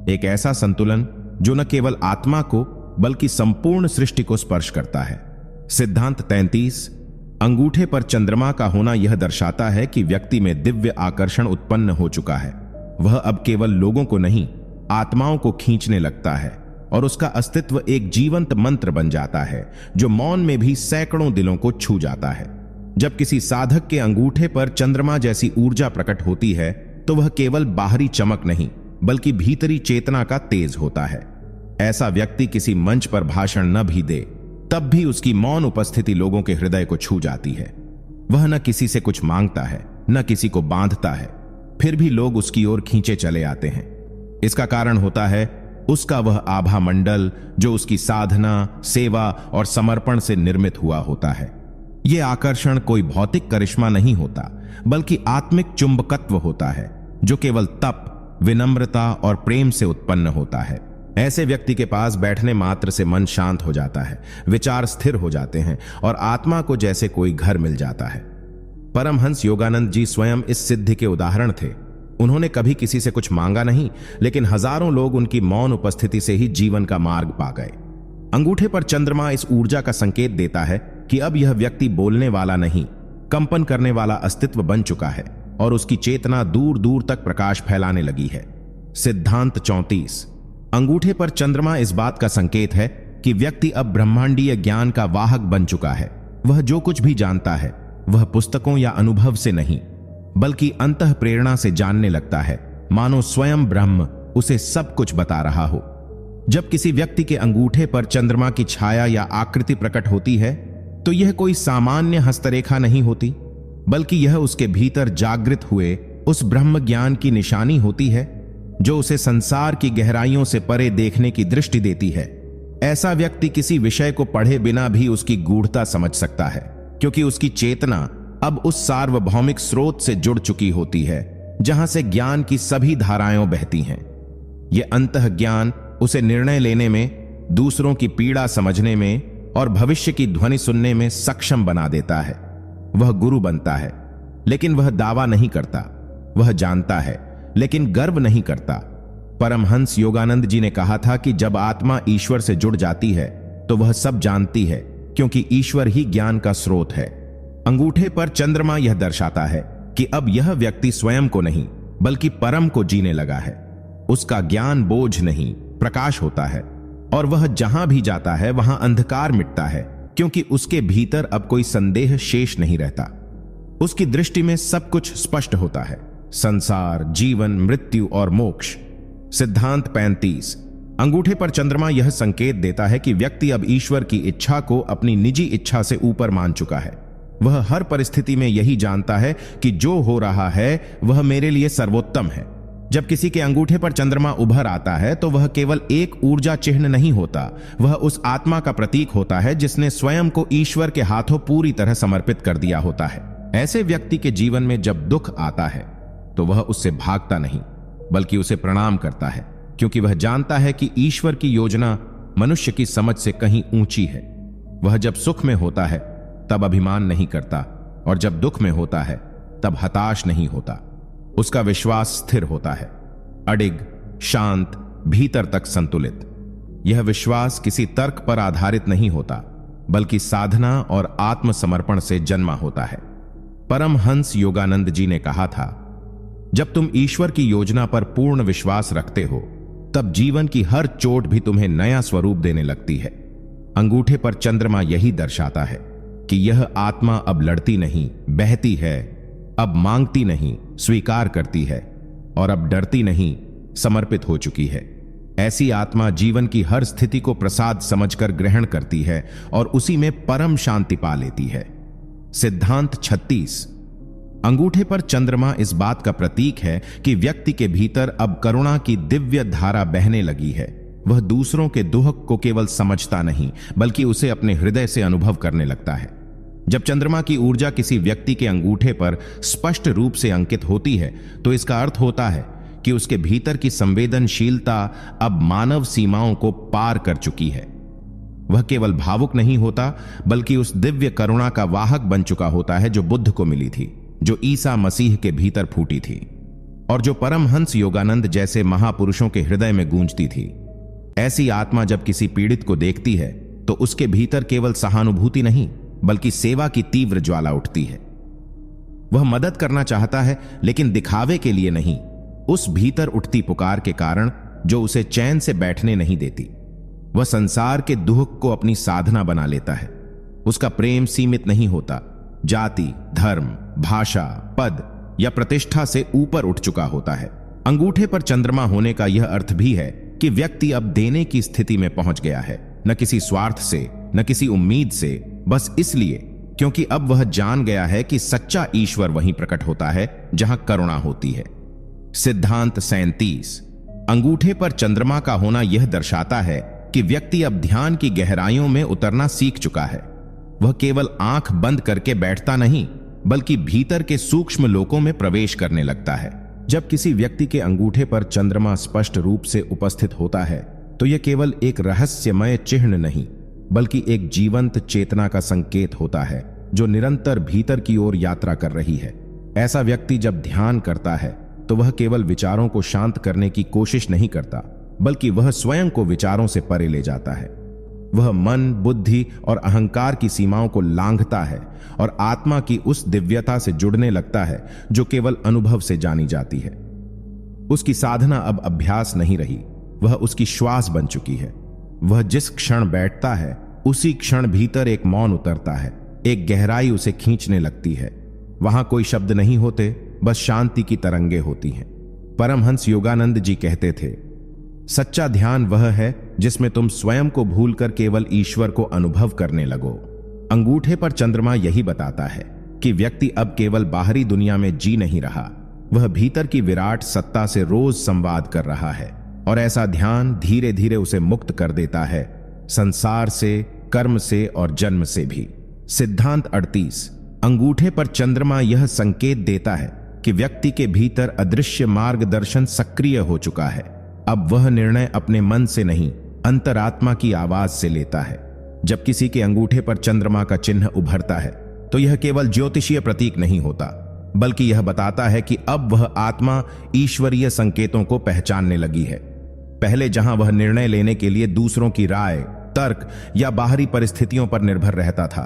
एक ऐसा संतुलन जो न केवल आत्मा को बल्कि संपूर्ण सृष्टि को स्पर्श करता है। सिद्धांत 33। अंगूठे पर चंद्रमा का होना यह दर्शाता है कि व्यक्ति में दिव्य आकर्षण उत्पन्न हो चुका है। वह अब केवल लोगों को नहीं, आत्माओं को खींचने लगता है, और उसका अस्तित्व एक जीवंत मंत्र बन जाता है जो मौन में भी सैकड़ों दिलों को छू जाता है। जब किसी साधक के अंगूठे पर चंद्रमा जैसी ऊर्जा प्रकट होती है तो वह केवल बाहरी चमक नहीं, बल्कि भीतरी चेतना का तेज होता है। ऐसा व्यक्ति किसी मंच पर भाषण न भी दे, तब भी उसकी मौन उपस्थिति लोगों के हृदय को छू जाती है। वह न किसी से कुछ मांगता है, न किसी को बांधता है, फिर भी लोग उसकी ओर खींचे चले आते हैं। इसका कारण होता है उसका वह आभा मंडल जो उसकी साधना, सेवा और समर्पण से निर्मित हुआ होता है। यह आकर्षण कोई भौतिक करिश्मा नहीं होता, बल्कि आत्मिक चुंबकत्व होता है जो केवल तप, विनम्रता और प्रेम से उत्पन्न होता है। ऐसे व्यक्ति के पास बैठने मात्र से मन शांत हो जाता है, विचार स्थिर हो जाते हैं और आत्मा को जैसे कोई घर मिल जाता है। परमहंस योगानंद जी स्वयं इस सिद्धि के उदाहरण थे। उन्होंने कभी किसी से कुछ मांगा नहीं, लेकिन हजारों लोग उनकी मौन उपस्थिति से ही जीवन का मार्ग पा गए। अंगूठे पर चंद्रमा इस ऊर्जा का संकेत देता है कि अब यह व्यक्ति बोलने वाला नहीं, कंपन करने वाला अस्तित्व बन चुका है और उसकी चेतना दूर दूर तक प्रकाश फैलाने लगी है। सिद्धांत 34। अंगूठे पर चंद्रमा इस बात का संकेत है कि व्यक्ति अब ब्रह्मांडीय ज्ञान का वाहक बन चुका है। वह जो कुछ भी जानता है वह पुस्तकों या अनुभव से नहीं, बल्कि अंतः प्रेरणा से जानने लगता है, मानो स्वयं ब्रह्म उसे सब कुछ बता रहा हो। जब किसी व्यक्ति के अंगूठे पर चंद्रमा की छाया या आकृति प्रकट होती है तो यह कोई सामान्य हस्तरेखा नहीं होती, बल्कि यह उसके भीतर जागृत हुए उस ब्रह्म ज्ञान की निशानी होती है जो उसे संसार की गहराइयों से परे देखने की दृष्टि देती है। ऐसा व्यक्ति किसी विषय को पढ़े बिना भी उसकी गूढ़ता समझ सकता है, क्योंकि उसकी चेतना अब उस सार्वभौमिक स्रोत से जुड़ चुकी होती है जहां से ज्ञान की सभी धाराएं बहती हैं। यह अंतः ज्ञान उसे निर्णय लेने में, दूसरों की पीड़ा समझने में और भविष्य की ध्वनि सुनने में सक्षम बना देता है। वह गुरु बनता है, लेकिन वह दावा नहीं करता। वह जानता है, लेकिन गर्व नहीं करता। परमहंस योगानंद जी ने कहा था कि जब आत्मा ईश्वर से जुड़ जाती है तो वह सब जानती है, क्योंकि ईश्वर ही ज्ञान का स्रोत है। अंगूठे पर चंद्रमा यह दर्शाता है कि अब यह व्यक्ति स्वयं को नहीं, बल्कि परम को जीने लगा है। उसका ज्ञान बोझ नहीं, प्रकाश होता है, और वह जहां भी जाता है वहां अंधकार मिटता है, क्योंकि उसके भीतर अब कोई संदेह शेष नहीं रहता। उसकी दृष्टि में सब कुछ स्पष्ट होता है, संसार, जीवन, मृत्यु और मोक्ष। सिद्धांत 35। अंगूठे पर चंद्रमा यह संकेत देता है कि व्यक्ति अब ईश्वर की इच्छा को अपनी निजी इच्छा से ऊपर मान चुका है। वह हर परिस्थिति में यही जानता है कि जो हो रहा है वह मेरे लिए सर्वोत्तम है। जब किसी के अंगूठे पर चंद्रमा उभर आता है तो वह केवल एक ऊर्जा चिन्ह नहीं होता, वह उस आत्मा का प्रतीक होता है जिसने स्वयं को ईश्वर के हाथों पूरी तरह समर्पित कर दिया होता है। ऐसे व्यक्ति के जीवन में जब दुख आता है तो वह उससे भागता नहीं, बल्कि उसे प्रणाम करता है, क्योंकि वह जानता है कि ईश्वर की योजना मनुष्य की समझ से कहीं ऊंची है। वह जब सुख में होता है तब अभिमान नहीं करता, और जब दुख में होता है तब हताश नहीं होता। उसका विश्वास स्थिर होता है, अडिग, शांत, भीतर तक संतुलित। यह विश्वास किसी तर्क पर आधारित नहीं होता, बल्कि साधना और आत्मसमर्पण से जन्मा होता है। परमहंस योगानंद जी ने कहा था, जब तुम ईश्वर की योजना पर पूर्ण विश्वास रखते हो तब जीवन की हर चोट भी तुम्हें नया स्वरूप देने लगती है। अंगूठे पर चंद्रमा यही दर्शाता है कि यह आत्मा अब लड़ती नहीं, बहती है, अब मांगती नहीं, स्वीकार करती है, और अब डरती नहीं, समर्पित हो चुकी है। ऐसी आत्मा जीवन की हर स्थिति को प्रसाद समझकर ग्रहण करती है और उसी में परम शांति पा लेती है। सिद्धांत 36। अंगूठे पर चंद्रमा इस बात का प्रतीक है कि व्यक्ति के भीतर अब करुणा की दिव्य धारा बहने लगी है। वह दूसरों के दुख को केवल समझता नहीं, बल्कि उसे अपने हृदय से अनुभव करने लगता है। जब चंद्रमा की ऊर्जा किसी व्यक्ति के अंगूठे पर स्पष्ट रूप से अंकित होती है तो इसका अर्थ होता है कि उसके भीतर की संवेदनशीलता अब मानव सीमाओं को पार कर चुकी है। वह केवल भावुक नहीं होता, बल्कि उस दिव्य करुणा का वाहक बन चुका होता है जो बुद्ध को मिली थी, जो ईसा मसीह के भीतर फूटी थी, और जो परमहंस योगानंद जैसे महापुरुषों के हृदय में गूंजती थी। ऐसी आत्मा जब किसी पीड़ित को देखती है तो उसके भीतर केवल सहानुभूति नहीं, बल्कि सेवा की तीव्र ज्वाला उठती है। वह मदद करना चाहता है, लेकिन दिखावे के लिए नहीं, उस भीतर उठती पुकार के कारण जो उसे चैन से बैठने नहीं देती। वह संसार के दुख को अपनी साधना बना लेता है। उसका प्रेम सीमित नहीं होता, जाति, धर्म, भाषा, पद या प्रतिष्ठा से ऊपर उठ चुका होता है। अंगूठे पर चंद्रमा होने का यह अर्थ भी है कि व्यक्ति अब देने की स्थिति में पहुंच गया है, न किसी स्वार्थ से, न किसी उम्मीद से, बस इसलिए क्योंकि अब वह जान गया है कि सच्चा ईश्वर वहीं प्रकट होता है जहां करुणा होती है। सिद्धांत 37। अंगूठे पर चंद्रमा का होना यह दर्शाता है कि व्यक्ति अब ध्यान की गहराइयों में उतरना सीख चुका है। वह केवल आंख बंद करके बैठता नहीं, बल्कि भीतर के सूक्ष्म लोकों में प्रवेश करने लगता है। जब किसी व्यक्ति के अंगूठे पर चंद्रमा स्पष्ट रूप से उपस्थित होता है तो यह केवल एक रहस्यमय चिन्ह नहीं, बल्कि एक जीवंत चेतना का संकेत होता है जो निरंतर भीतर की ओर यात्रा कर रही है। ऐसा व्यक्ति जब ध्यान करता है तो वह केवल विचारों को शांत करने की कोशिश नहीं करता, बल्कि वह स्वयं को विचारों से परे ले जाता है। वह मन, बुद्धि और अहंकार की सीमाओं को लांघता है और आत्मा की उस दिव्यता से जुड़ने लगता है जो केवल अनुभव से जानी जाती है। उसकी साधना अब अभ्यास नहीं रही, वह उसकी श्वास बन चुकी है। वह जिस क्षण बैठता है उसी क्षण भीतर एक मौन उतरता है, एक गहराई उसे खींचने लगती है। वहां कोई शब्द नहीं होते, बस शांति की तरंगे होती हैं। परमहंस योगानंद जी कहते थे, सच्चा ध्यान वह है जिसमें तुम स्वयं को भूलकर केवल ईश्वर को अनुभव करने लगो। अंगूठे पर चंद्रमा यही बताता है कि व्यक्ति अब केवल बाहरी दुनिया में जी नहीं रहा, वह भीतर की विराट सत्ता से रोज संवाद कर रहा है। और ऐसा ध्यान धीरे धीरे उसे मुक्त कर देता है, संसार से, कर्म से और जन्म से भी। सिद्धांत 38। अंगूठे पर चंद्रमा यह संकेत देता है कि व्यक्ति के भीतर अदृश्य मार्गदर्शन सक्रिय हो चुका है। अब वह निर्णय अपने मन से नहीं, अंतरात्मा की आवाज से लेता है। जब किसी के अंगूठे पर चंद्रमा का चिन्ह उभरता है तो यह केवल ज्योतिषीय प्रतीक नहीं होता, बल्कि यह बताता है कि अब वह आत्मा ईश्वरीय संकेतों को पहचानने लगी है। पहले जहां वह निर्णय लेने के लिए दूसरों की राय, तर्क या बाहरी परिस्थितियों पर निर्भर रहता था,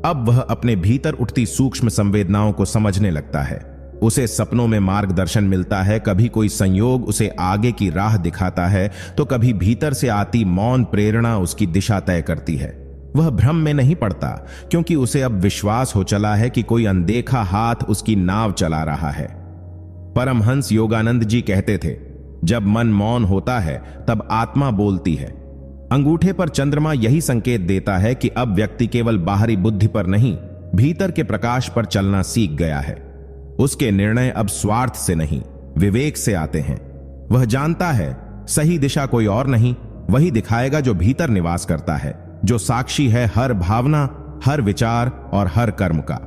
अब वह अपने भीतर उठती सूक्ष्म संवेदनाओं को समझने लगता है। उसे सपनों में मार्गदर्शन मिलता है, कभी कोई संयोग उसे आगे की राह दिखाता है तो कभी भीतर से आती मौन प्रेरणा उसकी दिशा तय करती है। वह भ्रम में नहीं पड़ता, क्योंकि उसे अब विश्वास हो चला है कि कोई अनदेखा हाथ उसकी नाव चला रहा है। परमहंस योगानंद जी कहते थे, जब मन मौन होता है तब आत्मा बोलती है। अंगूठे पर चंद्रमा यही संकेत देता है कि अब व्यक्ति केवल बाहरी बुद्धि पर नहीं, भीतर के प्रकाश पर चलना सीख गया है। उसके निर्णय अब स्वार्थ से नहीं, विवेक से आते हैं। वह जानता है सही दिशा कोई और नहीं, वही दिखाएगा जो भीतर निवास करता है, जो साक्षी है हर भावना, हर विचार और हर कर्म का।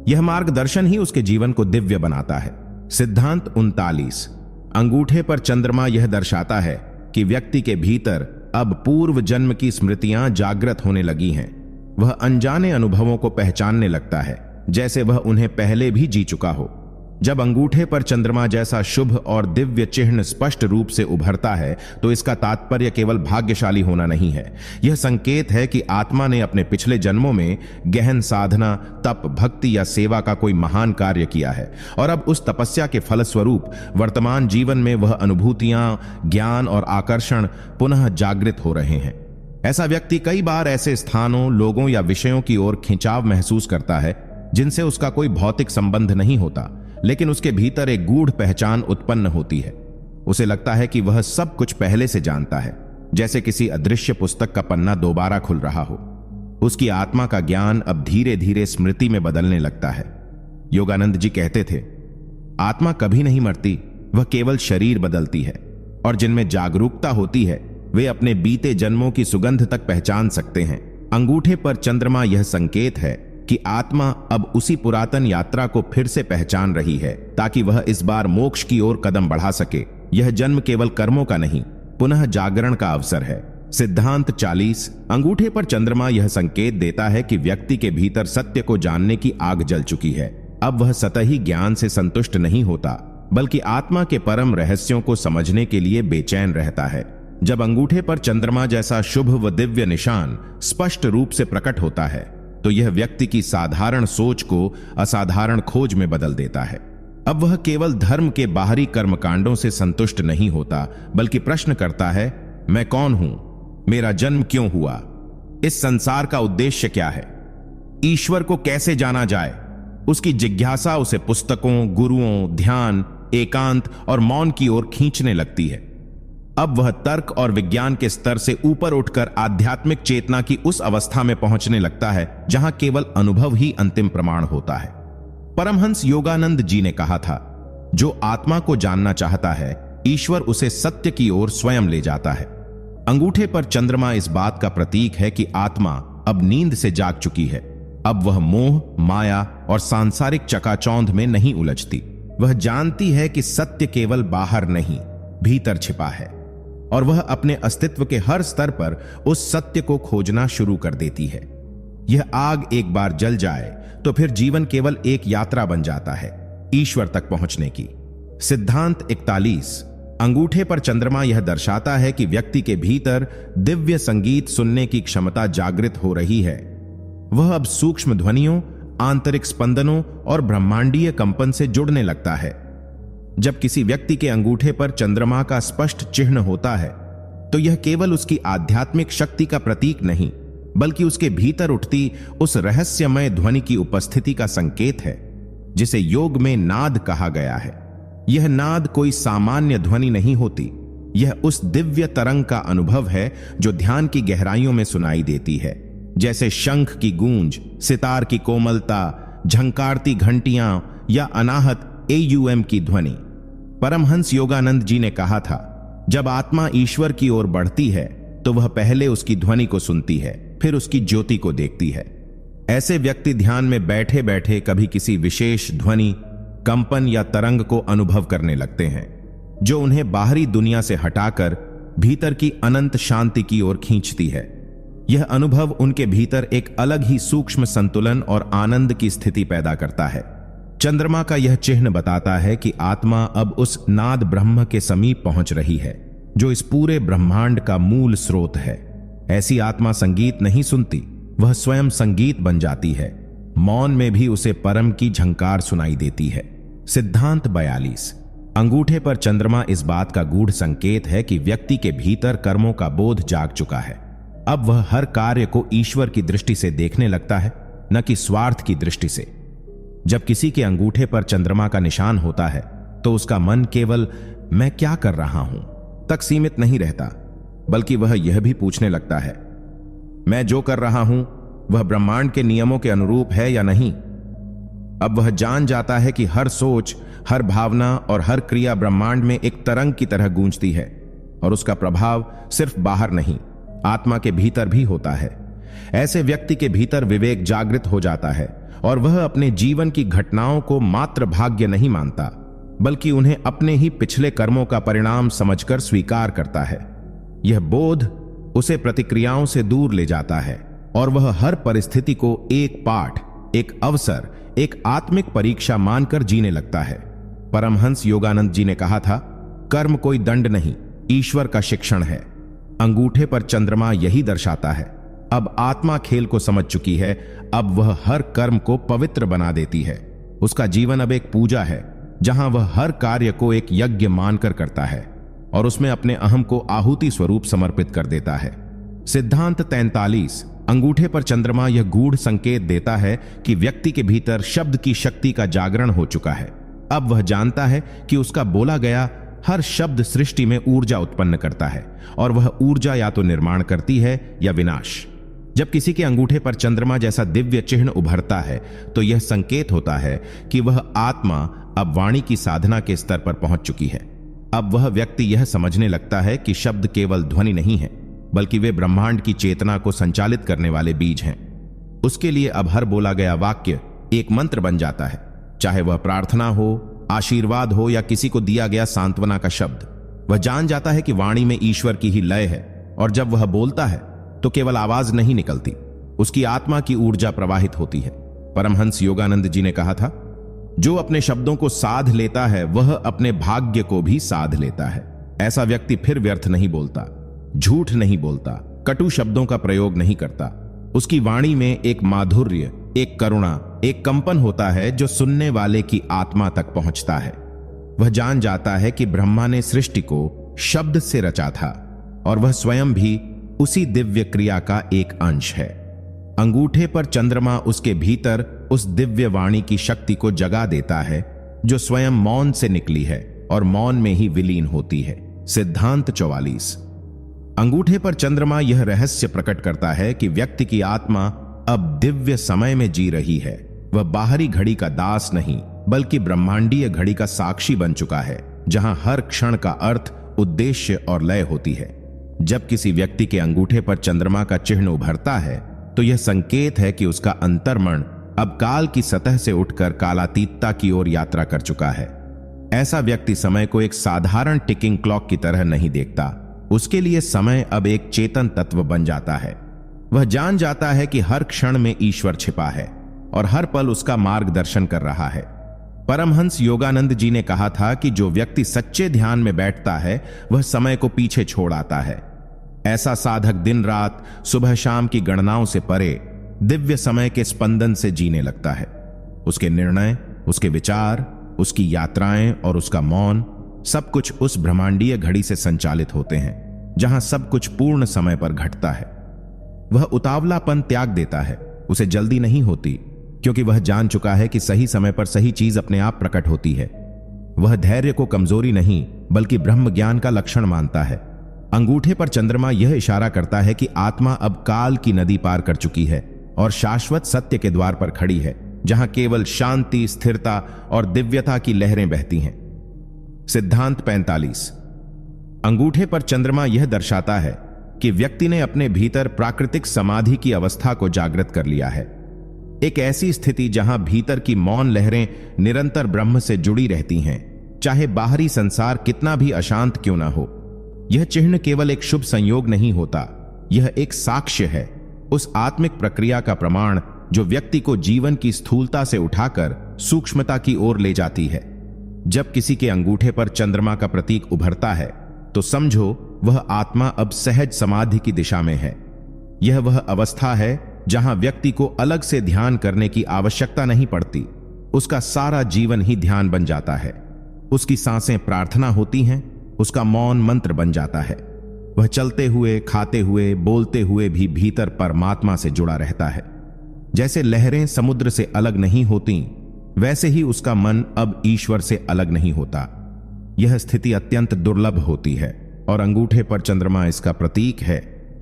यह मार्गदर्शन ही उसके जीवन को दिव्य बनाता है। सिद्धांत 39। अंगूठे पर चंद्रमा यह दर्शाता है कि व्यक्ति के भीतर अब पूर्व जन्म की स्मृतियां जागृत होने लगी हैं। वह अनजाने अनुभवों को पहचानने लगता है, जैसे वह उन्हें पहले भी जी चुका हो। जब अंगूठे पर चंद्रमा जैसा शुभ और दिव्य चिन्ह स्पष्ट रूप से उभरता है तो इसका तात्पर्य केवल भाग्यशाली होना नहीं है। यह संकेत है कि आत्मा ने अपने पिछले जन्मों में गहन साधना, तप, भक्ति या सेवा का कोई महान कार्य किया है और अब उस तपस्या के फलस्वरूप वर्तमान जीवन में वह अनुभूतियां, ज्ञान और आकर्षण पुनः जागृत हो रहे हैं। ऐसा व्यक्ति कई बार ऐसे स्थानों, लोगों या विषयों की ओर खिंचाव महसूस करता है जिनसे उसका कोई भौतिक संबंध नहीं होता, लेकिन उसके भीतर एक गूढ़ पहचान उत्पन्न होती है। उसे लगता है कि वह सब कुछ पहले से जानता है, जैसे किसी अदृश्य पुस्तक का पन्ना दोबारा खुल रहा हो। उसकी आत्मा का ज्ञान अब धीरे धीरे स्मृति में बदलने लगता है। योगानंद जी कहते थे, आत्मा कभी नहीं मरती, वह केवल शरीर बदलती है, और जिनमें जागरूकता होती है वे अपने बीते जन्मों की सुगंध तक पहचान सकते हैं। अंगूठे पर चंद्रमा यह संकेत है कि आत्मा अब उसी पुरातन यात्रा को फिर से पहचान रही है, ताकि वह इस बार मोक्ष की ओर कदम बढ़ा सके। यह जन्म केवल कर्मों का नहीं, पुनः जागरण का अवसर है। सिद्धांत 40। अंगूठे पर चंद्रमा यह संकेत देता है कि व्यक्ति के भीतर सत्य को जानने की आग जल चुकी है। अब वह सतही ज्ञान से संतुष्ट नहीं होता, बल्कि आत्मा के परम रहस्यों को समझने के लिए बेचैन रहता है। जब अंगूठे पर चंद्रमा जैसा शुभ व दिव्य निशान स्पष्ट रूप से प्रकट होता है तो यह व्यक्ति की साधारण सोच को असाधारण खोज में बदल देता है। अब वह केवल धर्म के बाहरी कर्मकांडों से संतुष्ट नहीं होता, बल्कि प्रश्न करता है, मैं कौन हूं, मेरा जन्म क्यों हुआ, इस संसार का उद्देश्य क्या है, ईश्वर को कैसे जाना जाए। उसकी जिज्ञासा उसे पुस्तकों, गुरुओं, ध्यान एकांत और मौन की ओर खींचने लगती है। अब वह तर्क और विज्ञान के स्तर से ऊपर उठकर आध्यात्मिक चेतना की उस अवस्था में पहुंचने लगता है जहां केवल अनुभव ही अंतिम प्रमाण होता है। परमहंस योगानंद जी ने कहा था, जो आत्मा को जानना चाहता है, ईश्वर उसे सत्य की ओर स्वयं ले जाता है। अंगूठे पर चंद्रमा इस बात का प्रतीक है कि आत्मा अब नींद से जाग चुकी है। अब वह मोह, माया और सांसारिक चकाचौंध में नहीं उलझती। वह जानती है कि सत्य केवल बाहर नहीं, भीतर छिपा है, और वह अपने अस्तित्व के हर स्तर पर उस सत्य को खोजना शुरू कर देती है। यह आग एक बार जल जाए तो फिर जीवन केवल एक यात्रा बन जाता है, ईश्वर तक पहुंचने की। सिद्धांत 41। अंगूठे पर चंद्रमा यह दर्शाता है कि व्यक्ति के भीतर दिव्य संगीत सुनने की क्षमता जागृत हो रही है। वह अब सूक्ष्म ध्वनियों, आंतरिक स्पंदनों और ब्रह्मांडीय कंपन से जुड़ने लगता है। जब किसी व्यक्ति के अंगूठे पर चंद्रमा का स्पष्ट चिन्ह होता है तो यह केवल उसकी आध्यात्मिक शक्ति का प्रतीक नहीं, बल्कि उसके भीतर उठती उस रहस्यमय ध्वनि की उपस्थिति का संकेत है, जिसे योग में नाद कहा गया है। यह नाद कोई सामान्य ध्वनि नहीं होती, यह उस दिव्य तरंग का अनुभव है जो ध्यान की गहराइयों में सुनाई देती है, जैसे शंख की गूंज, सितार की कोमलता, झंकारती घंटियां या अनाहत एयूएम की ध्वनि। परमहंस योगानंद जी ने कहा था, जब आत्मा ईश्वर की ओर बढ़ती है तो वह पहले उसकी ध्वनि को सुनती है, फिर उसकी ज्योति को देखती है। ऐसे व्यक्ति ध्यान में बैठे बैठे कभी किसी विशेष ध्वनि, कंपन या तरंग को अनुभव करने लगते हैं, जो उन्हें बाहरी दुनिया से हटाकर भीतर की अनंत शांति की ओर खींचती है। यह अनुभव उनके भीतर एक अलग ही सूक्ष्म संतुलन और आनंद की स्थिति पैदा करता है। चंद्रमा का यह चिन्ह बताता है कि आत्मा अब उस नाद ब्रह्म के समीप पहुंच रही है, जो इस पूरे ब्रह्मांड का मूल स्रोत है। ऐसी आत्मा संगीत नहीं सुनती, वह स्वयं संगीत बन जाती है। मौन में भी उसे परम की झंकार सुनाई देती है। सिद्धांत 42। अंगूठे पर चंद्रमा इस बात का गूढ़ संकेत है कि व्यक्ति के भीतर कर्मों का बोध जाग चुका है। अब वह हर कार्य को ईश्वर की दृष्टि से देखने लगता है, न कि स्वार्थ की दृष्टि से। जब किसी के अंगूठे पर चंद्रमा का निशान होता है तो उसका मन केवल मैं क्या कर रहा हूं तक सीमित नहीं रहता, बल्कि वह यह भी पूछने लगता है, मैं जो कर रहा हूं वह ब्रह्मांड के नियमों के अनुरूप है या नहीं। अब वह जान जाता है कि हर सोच, हर भावना और हर क्रिया ब्रह्मांड में एक तरंग की तरह गूंजती है, और उसका प्रभाव सिर्फ बाहर नहीं, आत्मा के भीतर भी होता है। ऐसे व्यक्ति के भीतर विवेक जागृत हो जाता है और वह अपने जीवन की घटनाओं को मात्र भाग्य नहीं मानता, बल्कि उन्हें अपने ही पिछले कर्मों का परिणाम समझकर स्वीकार करता है। यह बोध उसे प्रतिक्रियाओं से दूर ले जाता है और वह हर परिस्थिति को एक पाठ, एक अवसर, एक आत्मिक परीक्षा मानकर जीने लगता है। परमहंस योगानंद जी ने कहा था, कर्म कोई दंड नहीं, ईश्वर का शिक्षण है। अंगूठे पर चंद्रमा यही दर्शाता है। अब आत्मा खेल को समझ चुकी है, अब वह हर कर्म को पवित्र बना देती है। उसका जीवन अब एक पूजा है, जहां वह हर कार्य को एक यज्ञ मानकर करता है और उसमें अपने अहम को आहुति स्वरूप समर्पित कर देता है। सिद्धांत 43। अंगूठे पर चंद्रमा यह गूढ़ संकेत देता है कि व्यक्ति के भीतर शब्द की शक्ति का जागरण हो चुका है। अब वह जानता है कि उसका बोला गया हर शब्द सृष्टि में ऊर्जा उत्पन्न करता है और वह ऊर्जा या तो निर्माण करती है या विनाश। जब किसी के अंगूठे पर चंद्रमा जैसा दिव्य चिन्ह उभरता है तो यह संकेत होता है कि वह आत्मा अब वाणी की साधना के स्तर पर पहुंच चुकी है। अब वह व्यक्ति यह समझने लगता है कि शब्द केवल ध्वनि नहीं है, बल्कि वे ब्रह्मांड की चेतना को संचालित करने वाले बीज हैं। उसके लिए अब हर बोला गया वाक्य एक मंत्र बन जाता है, चाहे वह प्रार्थना हो, आशीर्वाद हो या किसी को दिया गया सांत्वना का शब्द। वह जान जाता है कि वाणी में ईश्वर की ही लय है और जब वह बोलता है तो केवल आवाज नहीं निकलती, उसकी आत्मा की ऊर्जा प्रवाहित होती है। परमहंस योगानंद जी ने कहा था, जो अपने शब्दों को साध लेता है वह अपने भाग्य को भी साध लेता है। ऐसा व्यक्ति फिर व्यर्थ नहीं बोलता, झूठ नहीं बोलता, कटु शब्दों का प्रयोग नहीं करता। उसकी वाणी में एक माधुर्य, एक करुणा, एक कंपन होता है जो सुनने वाले की आत्मा तक पहुंचता है। वह जान जाता है कि ब्रह्मा ने सृष्टि को शब्द से रचा था और वह स्वयं भी उसी दिव्य क्रिया का एक अंश है। अंगूठे पर चंद्रमा उसके भीतर उस दिव्य वाणी की शक्ति को जगा देता है जो स्वयं मौन से निकली है और मौन में ही विलीन होती है। सिद्धांत 44। अंगूठे पर चंद्रमा यह रहस्य प्रकट करता है कि व्यक्ति की आत्मा अब दिव्य समय में जी रही है। वह बाहरी घड़ी का दास नहीं, बल्कि ब्रह्मांडीय घड़ी का साक्षी बन चुका है, जहां हर क्षण का अर्थ, उद्देश्य और लय होती है। जब किसी व्यक्ति के अंगूठे पर चंद्रमा का चिन्ह उभरता है, तो यह संकेत है कि उसका अंतर्मन अब काल की सतह से उठकर कालातीतता की ओर यात्रा कर चुका है। ऐसा व्यक्ति समय को एक साधारण टिकिंग क्लॉक की तरह नहीं देखता। उसके लिए समय अब एक चेतन तत्व बन जाता है। वह जान जाता है कि हर क्षण में ईश्वर छिपा है और हर पल उसका मार्गदर्शन कर रहा है। परमहंस योगानंद जी ने कहा था कि जो व्यक्ति सच्चे ध्यान में बैठता है, वह समय को पीछे छोड़ आता है। ऐसा साधक दिन रात, सुबह शाम की गणनाओं से परे दिव्य समय के स्पंदन से जीने लगता है। उसके निर्णय, उसके विचार, उसकी यात्राएं और उसका मौन, सब कुछ उस ब्रह्मांडीय घड़ी से संचालित होते हैं, जहां सब कुछ पूर्ण समय पर घटता है। वह उतावलापन त्याग देता है। उसे जल्दी नहीं होती, क्योंकि वह जान चुका है कि सही समय पर सही चीज अपने आप प्रकट होती है। वह धैर्य को कमजोरी नहीं, बल्कि ब्रह्म ज्ञान का लक्षण मानता है। अंगूठे पर चंद्रमा यह इशारा करता है कि आत्मा अब काल की नदी पार कर चुकी है और शाश्वत सत्य के द्वार पर खड़ी है, जहां केवल शांति, स्थिरता और दिव्यता की लहरें बहती हैं। सिद्धांत 45। अंगूठे पर चंद्रमा यह दर्शाता है कि व्यक्ति ने अपने भीतर प्राकृतिक समाधि की अवस्था को जागृत कर लिया है। एक ऐसी स्थिति जहां भीतर की मौन लहरें निरंतर ब्रह्म से जुड़ी रहती हैं, चाहे बाहरी संसार कितना भी अशांत क्यों ना हो। यह चिन्ह केवल एक शुभ संयोग नहीं होता, यह एक साक्ष्य है, उस आत्मिक प्रक्रिया का प्रमाण जो व्यक्ति को जीवन की स्थूलता से उठाकर सूक्ष्मता की ओर ले जाती है। जब किसी के अंगूठे पर चंद्रमा का प्रतीक उभरता है, तो समझो वह आत्मा अब सहज समाधि की दिशा में है। यह वह अवस्था है जहां व्यक्ति को अलग से ध्यान करने की आवश्यकता नहीं पड़ती। उसका सारा जीवन ही ध्यान बन जाता है। उसकी सांसें प्रार्थना होती हैं, उसका मौन मंत्र बन जाता है। वह चलते हुए, खाते हुए, बोलते हुए भी भीतर परमात्मा से जुड़ा रहता है। जैसे लहरें समुद्र से अलग नहीं होती, वैसे ही उसका मन अब ईश्वर से अलग नहीं होता। यह स्थिति अत्यंत दुर्लभ होती है और अंगूठे पर चंद्रमा इसका प्रतीक है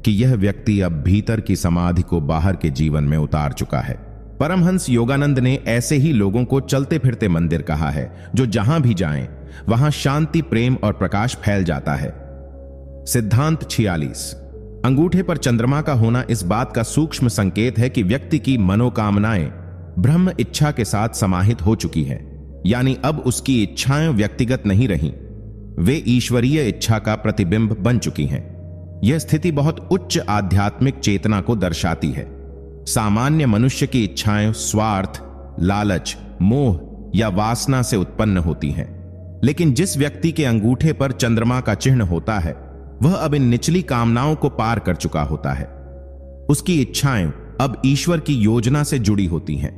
कि यह व्यक्ति अब भीतर की समाधि को बाहर के जीवन में उतार चुका है। परमहंस योगानंद ने ऐसे ही लोगों को चलते फिरते मंदिर कहा है, जो जहां भी जाएं, वहां शांति, प्रेम और प्रकाश फैल जाता है। सिद्धांत 46। अंगूठे पर चंद्रमा का होना इस बात का सूक्ष्म संकेत है कि व्यक्ति की मनोकामनाएं ब्रह्म इच्छा के साथ समाहित हो चुकी हैं। यानी अब उसकी इच्छाएं व्यक्तिगत नहीं रहीं, वे ईश्वरीय इच्छा का प्रतिबिंब बन चुकी हैं। यह स्थिति बहुत उच्च आध्यात्मिक चेतना को दर्शाती है। सामान्य मनुष्य की इच्छाएं स्वार्थ, लालच, मोह या वासना से उत्पन्न होती हैं, लेकिन जिस व्यक्ति के अंगूठे पर चंद्रमा का चिन्ह होता है, वह अब इन निचली कामनाओं को पार कर चुका होता है। उसकी इच्छाएं अब ईश्वर की योजना से जुड़ी होती हैं।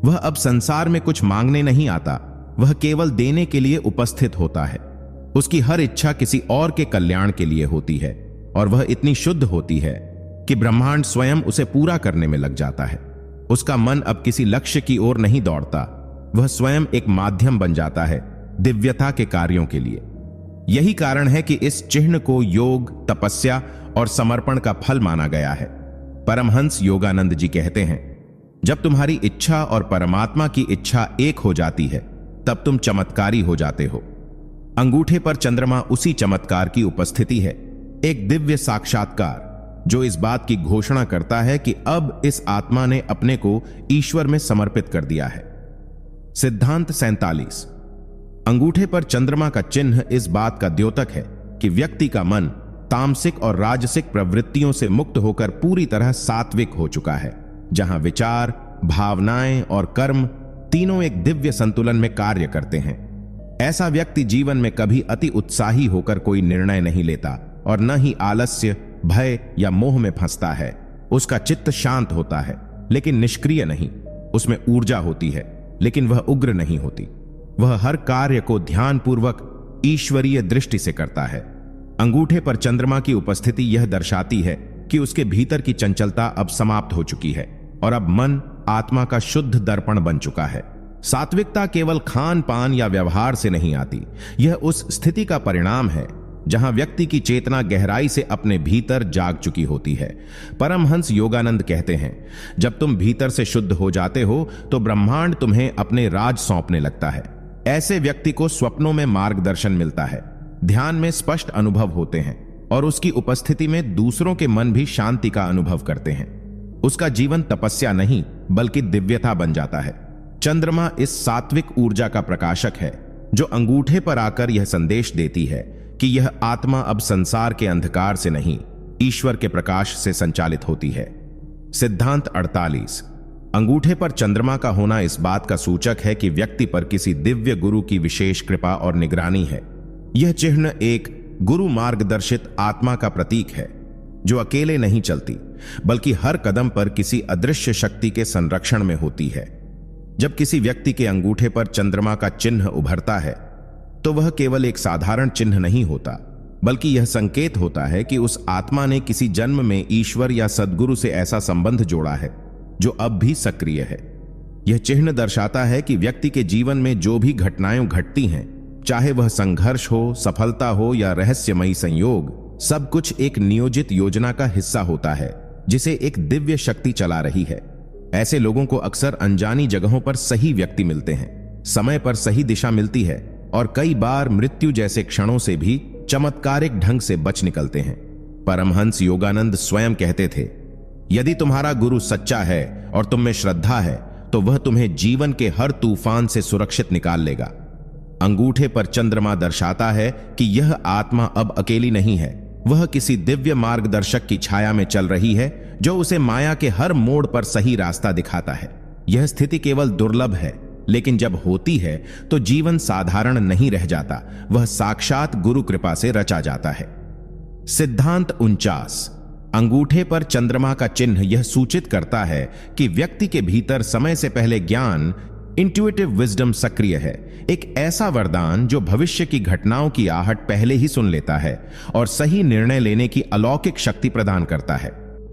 वह अब संसार में कुछ मांगने नहीं आता, वह केवल देने के लिए उपस्थित होता है। उसकी हर इच्छा किसी और के कल्याण के लिए होती है और वह इतनी शुद्ध होती है कि ब्रह्मांड स्वयं उसे पूरा करने में लग जाता है। उसका मन अब किसी लक्ष्य की ओर नहीं दौड़ता, वह स्वयं एक माध्यम बन जाता है दिव्यता के कार्यों के लिए। यही कारण है कि इस चिन्ह को योग, तपस्या और समर्पण का फल माना गया है। परमहंस योगानंद जी कहते हैं, जब तुम्हारी इच्छा और परमात्मा की इच्छा एक हो जाती है, तब तुम चमत्कारी हो जाते हो। अंगूठे पर चंद्रमा उसी चमत्कार की उपस्थिति है, एक दिव्य साक्षात्कार जो इस बात की घोषणा करता है कि अब इस आत्मा ने अपने को ईश्वर में समर्पित कर दिया है। सिद्धांत 47। अंगूठे पर चंद्रमा का चिन्ह इस बात का द्योतक है कि व्यक्ति का मन तामसिक और राजसिक प्रवृत्तियों से मुक्त होकर पूरी तरह सात्विक हो चुका है, जहां विचार, भावनाएं और कर्म तीनों एक दिव्य संतुलन में कार्य करते हैं। ऐसा व्यक्ति जीवन में कभी अति उत्साही होकर कोई निर्णय नहीं लेता और न ही आलस्य, भय या मोह में फंसता है। उसका चित्त शांत होता है लेकिन निष्क्रिय नहीं। उसमें ऊर्जा होती है लेकिन वह उग्र नहीं होती। वह हर कार्य को ध्यानपूर्वक ईश्वरीय दृष्टि से करता है। अंगूठे पर चंद्रमा की उपस्थिति यह दर्शाती है कि उसके भीतर की चंचलता अब समाप्त हो चुकी है और अब मन आत्मा का शुद्ध दर्पण बन चुका है। सात्विकता केवल खान पान या व्यवहार से नहीं आती, यह उस स्थिति का परिणाम है जहां व्यक्ति की चेतना गहराई से अपने भीतर जाग चुकी होती है। परमहंस योगानंद कहते हैं, जब तुम भीतर से शुद्ध हो जाते हो तो ब्रह्मांड तुम्हें अपने राज सौंपने लगता है। ऐसे व्यक्ति को स्वप्नों में मार्गदर्शन मिलता है, ध्यान में स्पष्ट अनुभव होते हैं और उसकी उपस्थिति में दूसरों के मन भी शांति का अनुभव करते हैं। उसका जीवन तपस्या नहीं बल्कि दिव्यता बन जाता है। चंद्रमा इस सात्विक ऊर्जा का प्रकाशक है जो अंगूठे पर आकर यह संदेश देती है कि यह आत्मा अब संसार के अंधकार से नहीं, ईश्वर के प्रकाश से संचालित होती है। सिद्धांत 48। अंगूठे पर चंद्रमा का होना इस बात का सूचक है कि व्यक्ति पर किसी दिव्य गुरु की विशेष कृपा और निगरानी है। यह चिन्ह एक गुरु मार्गदर्शित आत्मा का प्रतीक है जो अकेले नहीं चलती बल्कि हर कदम पर किसी अदृश्य शक्ति के संरक्षण में होती है। जब किसी व्यक्ति के अंगूठे पर चंद्रमा का चिन्ह उभरता है तो वह केवल एक साधारण चिन्ह नहीं होता, बल्कि यह संकेत होता है कि उस आत्मा ने किसी जन्म में ईश्वर या सद्गुरु से ऐसा संबंध जोड़ा है जो अब भी सक्रिय है। यह चिन्ह दर्शाता है कि व्यक्ति के जीवन में जो भी घटनाएं घटती हैं, चाहे वह संघर्ष हो, सफलता हो या रहस्यमयी संयोग, सब कुछ एक नियोजित योजना का हिस्सा होता है जिसे एक दिव्य शक्ति चला रही है। ऐसे लोगों को अक्सर अनजानी जगहों पर सही व्यक्ति मिलते हैं, समय पर सही दिशा मिलती है और कई बार मृत्यु जैसे क्षणों से भी चमत्कारिक ढंग से बच निकलते हैं। परमहंस योगानंद स्वयं कहते थे, यदि तुम्हारा गुरु सच्चा है और तुम में श्रद्धा है तो वह तुम्हें जीवन के हर तूफान से सुरक्षित निकाल लेगा। अंगूठे पर चंद्रमा दर्शाता है कि यह आत्मा अब अकेली नहीं है, वह किसी दिव्य मार्गदर्शक की छाया में चल रही है जो उसे माया के हर मोड़ पर सही रास्ता दिखाता है। यह स्थिति केवल दुर्लभ है, लेकिन जब होती है तो जीवन साधारण नहीं रह जाता, वह साक्षात गुरु कृपा से रचा जाता है। सिद्धांत 49। अंगूठे पर चंद्रमा का चिन्ह यह सूचित करता है कि व्यक्ति के भीतर समय से पहले ज्ञान, इंट्यूटिव विजडम सक्रिय है, एक ऐसा वरदान जो भविष्य की घटनाओं की आहट पहले ही सुन लेता है और सही निर्णय लेने की अलौकिक शक्ति प्रदान करता है।